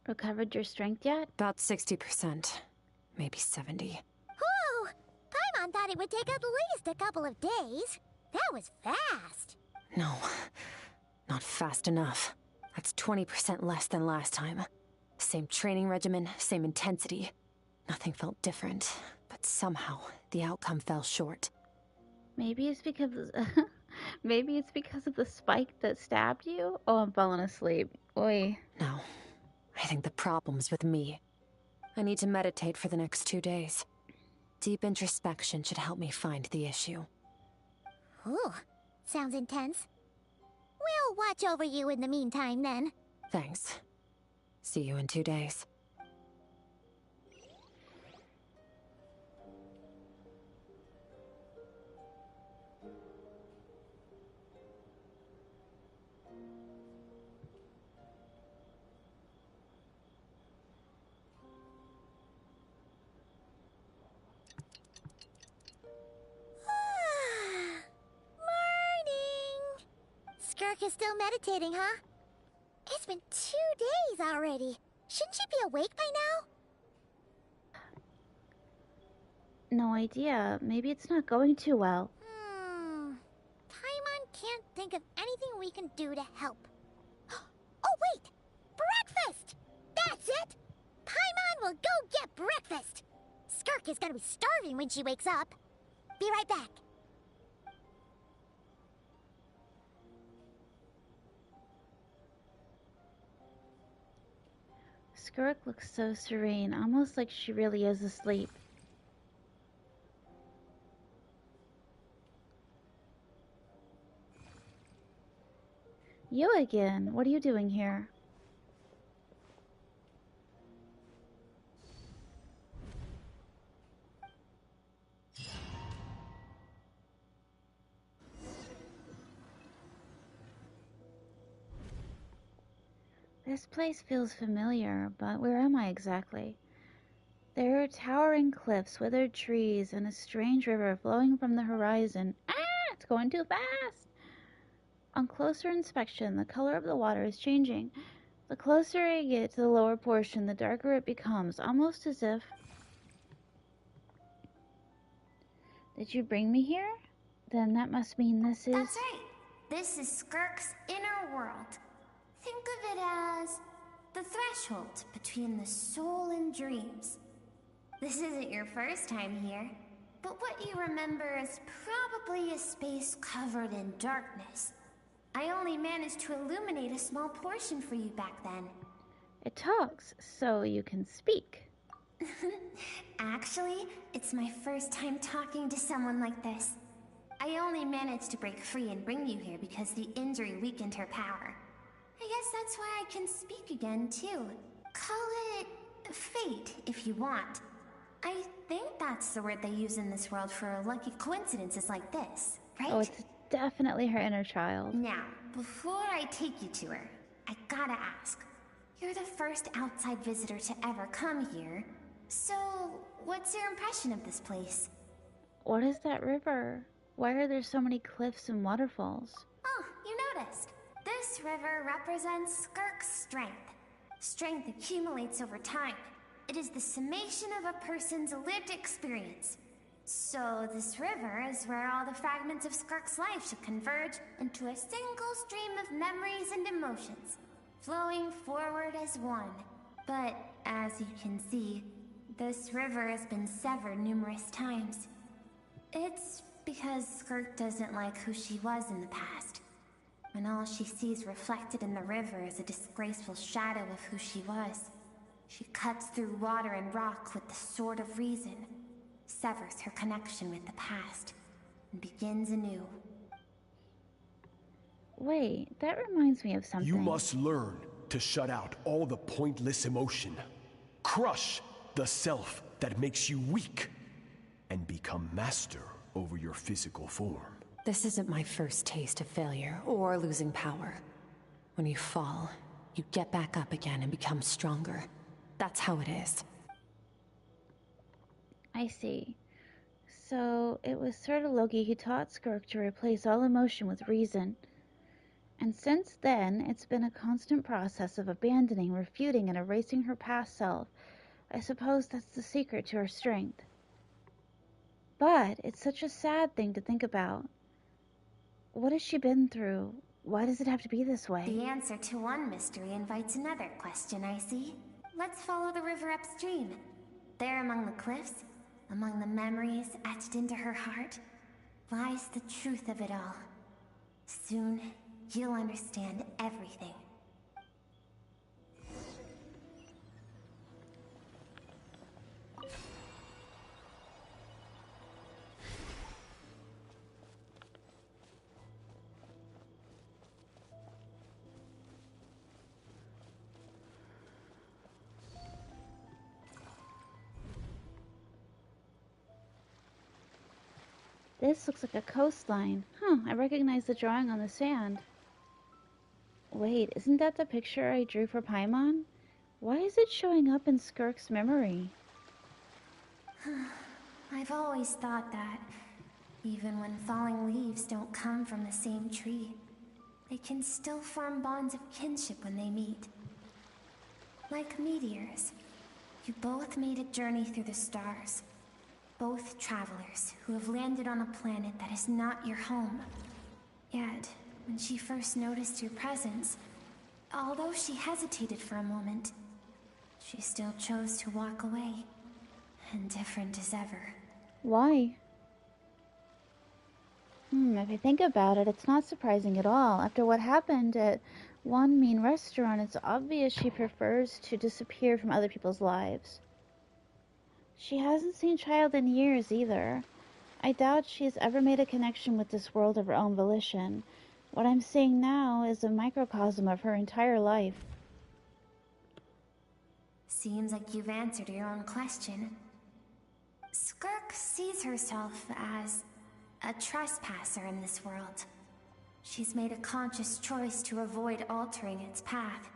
Recovered your strength yet? About 60%. Maybe 70. Whew! Paimon thought it would take at least a couple of days. That was fast. No, not fast enough. That's 20% less than last time. Same training regimen, same intensity. Nothing felt different, but somehow the outcome fell short. Maybe it's because maybe it's because of the spike that stabbed you? Oh, I'm falling asleep. Oi. No. I think the problem's with me. I need to meditate for the next 2 days. Deep introspection should help me find the issue. Ooh, sounds intense. We'll watch over you in the meantime, then. Thanks. See you in 2 days. Morning! Skirk is still meditating, huh? It's been 2 days already. Shouldn't she be awake by now? No idea. Maybe it's not going too well. Paimon can't think of anything we can do to help. Oh, wait! Breakfast! That's it! Paimon will go get breakfast! Skirk is gonna be starving when she wakes up. Be right back. Skirk looks so serene, almost like she really is asleep. You again. What are you doing here? This place feels familiar, but where am I exactly? There are towering cliffs, withered trees, and a strange river flowing from the horizon. Ah! It's going too fast! On closer inspection, the color of the water is changing. The closer I get to the lower portion, the darker it becomes, almost as if... Did you bring me here? Then that must mean this is... That's right. This is Skirk's inner world. Think of it as the threshold between the soul and dreams. This isn't your first time here, but what you remember is probably a space covered in darkness. I only managed to illuminate a small portion for you back then. It talks, so you can speak. Actually, it's my first time talking to someone like this. I only managed to break free and bring you here because the injury weakened her power. I guess that's why I can speak again, too. Call it fate, if you want. I think that's the word they use in this world for lucky coincidences like this, right? Oh, it's definitely her inner child. Now, before I take you to her, I gotta ask. You're the first outside visitor to ever come here, so what's your impression of this place? What is that river? Why are there so many cliffs and waterfalls? Oh, you noticed. This river represents Skirk's strength. Strength accumulates over time. It is the summation of a person's lived experience. So this river is where all the fragments of Skirk's life should converge into a single stream of memories and emotions, flowing forward as one. But as you can see, this river has been severed numerous times. It's because Skirk doesn't like who she was in the past. And all she sees reflected in the river is a disgraceful shadow of who she was. She cuts through water and rock with the sword of reason, severs her connection with the past, and begins anew. Wait, that reminds me of something. You must learn to shut out all the pointless emotion. Crush the self that makes you weak, and become master over your physical form. This isn't my first taste of failure or losing power. When you fall, you get back up again and become stronger. That's how it is. I see. So, it was Sir Loki who taught Skirk to replace all emotion with reason. And since then, it's been a constant process of abandoning, refuting, and erasing her past self. I suppose that's the secret to her strength. But it's such a sad thing to think about. What has she been through? Why does it have to be this way? The answer to one mystery invites another question, I see. Let's follow the river upstream. There among the cliffs, among the memories etched into her heart, lies the truth of it all. Soon, you'll understand everything. This looks like a coastline. Huh, I recognize the drawing on the sand. Wait, isn't that the picture I drew for Paimon? Why is it showing up in Skirk's memory? I've always thought that, even when falling leaves don't come from the same tree, they can still form bonds of kinship when they meet. Like meteors, you both made a journey through the stars. Both travelers who have landed on a planet that is not your home. Yet, when she first noticed your presence, although she hesitated for a moment, she still chose to walk away, indifferent as ever. Why? If I think about it, it's not surprising at all. After what happened at one mean restaurant, it's obvious she prefers to disappear from other people's lives. She hasn't seen Child in years, either. I doubt she has ever made a connection with this world of her own volition. What I'm seeing now is a microcosm of her entire life. Seems like you've answered your own question. Skirk sees herself as a trespasser in this world. She's made a conscious choice to avoid altering its path.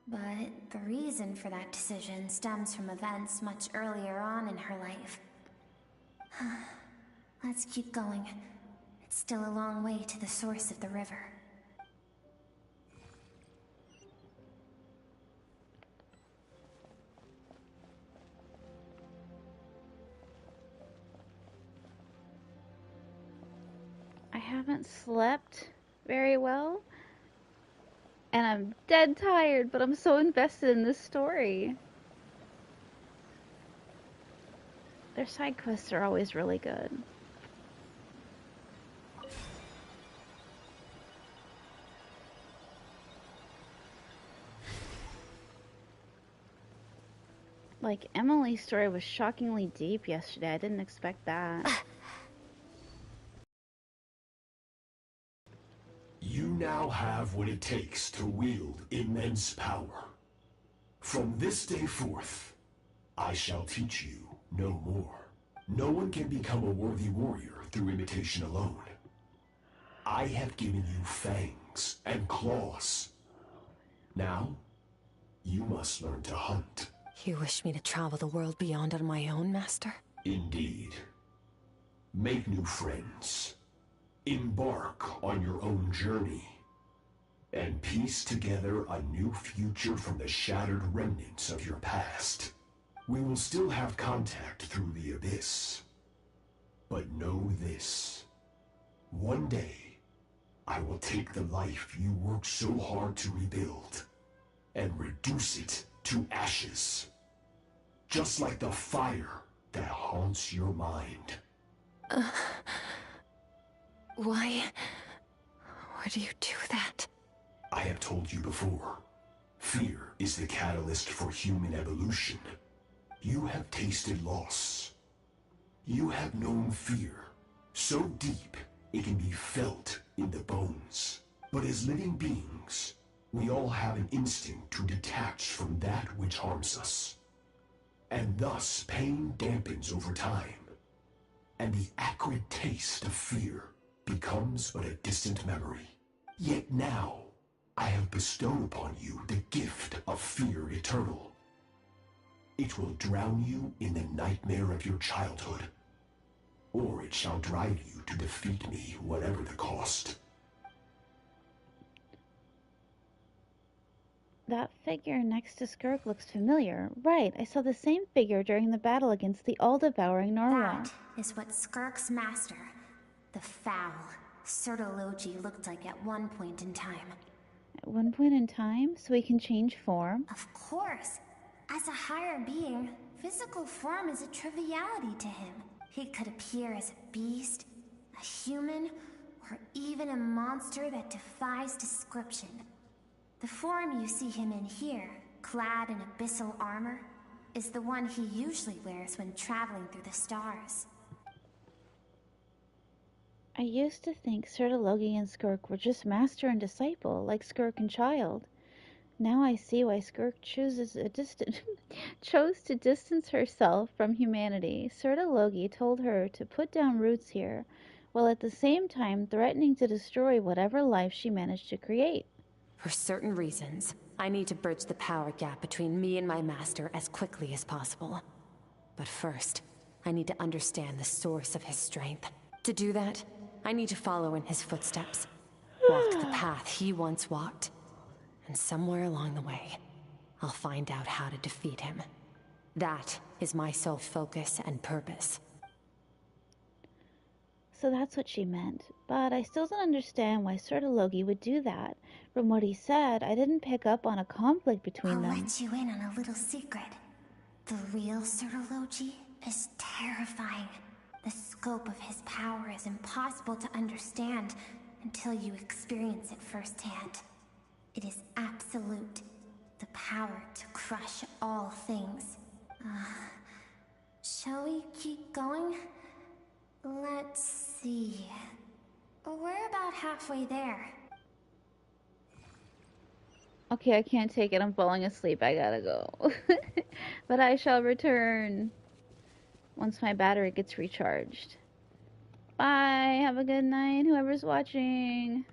But the reason for that decision stems from events much earlier on in her life. Let's keep going. It's still a long way to the source of the river. I haven't slept very well, and I'm dead tired, but I'm so invested in this story. Their side quests are always really good. Like, Emily's story was shockingly deep yesterday. I didn't expect that. You now have what it takes to wield immense power. From this day forth, I shall teach you no more. No one can become a worthy warrior through imitation alone. I have given you fangs and claws. Now, you must learn to hunt. You wish me to travel the world beyond on my own, Master? Indeed. Make new friends. Embark on your own journey. And piece together a new future from the shattered remnants of your past. We will still have contact through the abyss. But know this. One day, I will take the life you worked so hard to rebuild and reduce it to ashes. Just like the fire that haunts your mind. Why do you do that? I have told you before. Fear is the catalyst for human evolution. You have tasted loss. You have known fear, so deep it can be felt in the bones. But as living beings, we all have an instinct to detach from that which harms us. And thus pain dampens over time. And the acrid taste of fear becomes but a distant memory. Yet now, I have bestowed upon you the gift of fear eternal. It will drown you in the nightmare of your childhood, or it shall drive you to defeat me, whatever the cost. That figure next to Skirk looks familiar. Right, I saw the same figure during the battle against the all-devouring Norwalk. That is what Skirk's master, the foul, Sertologi, looked like at one point in time. At one point in time, so he can change form? Of course. As a higher being, physical form is a triviality to him. He could appear as a beast, a human, or even a monster that defies description. The form you see him in here, clad in abyssal armor, is the one he usually wears when traveling through the stars. I used to think Sertologi and Skirk were just master and disciple, like Skirk and Child. Now I see why Skirk chose to distance herself from humanity. Serta Logi told her to put down roots here, while at the same time threatening to destroy whatever life she managed to create. For certain reasons, I need to bridge the power gap between me and my master as quickly as possible. But first, I need to understand the source of his strength. To do that, I need to follow in his footsteps. Walk the path he once walked. And somewhere along the way, I'll find out how to defeat him. That is my sole focus and purpose. So that's what she meant. But I still don't understand why Serta Logi would do that. From what he said, I didn't pick up on a conflict between them. I'll let you in on a little secret. The real Serta Logi is terrifying. The scope of his power is impossible to understand until you experience it firsthand. It is absolute. The power to crush all things. Shall we keep going? Let's see. We're about halfway there. Okay, I can't take it. I'm falling asleep. I gotta go. But I shall return once my battery gets recharged. Bye. Have a good night, whoever's watching.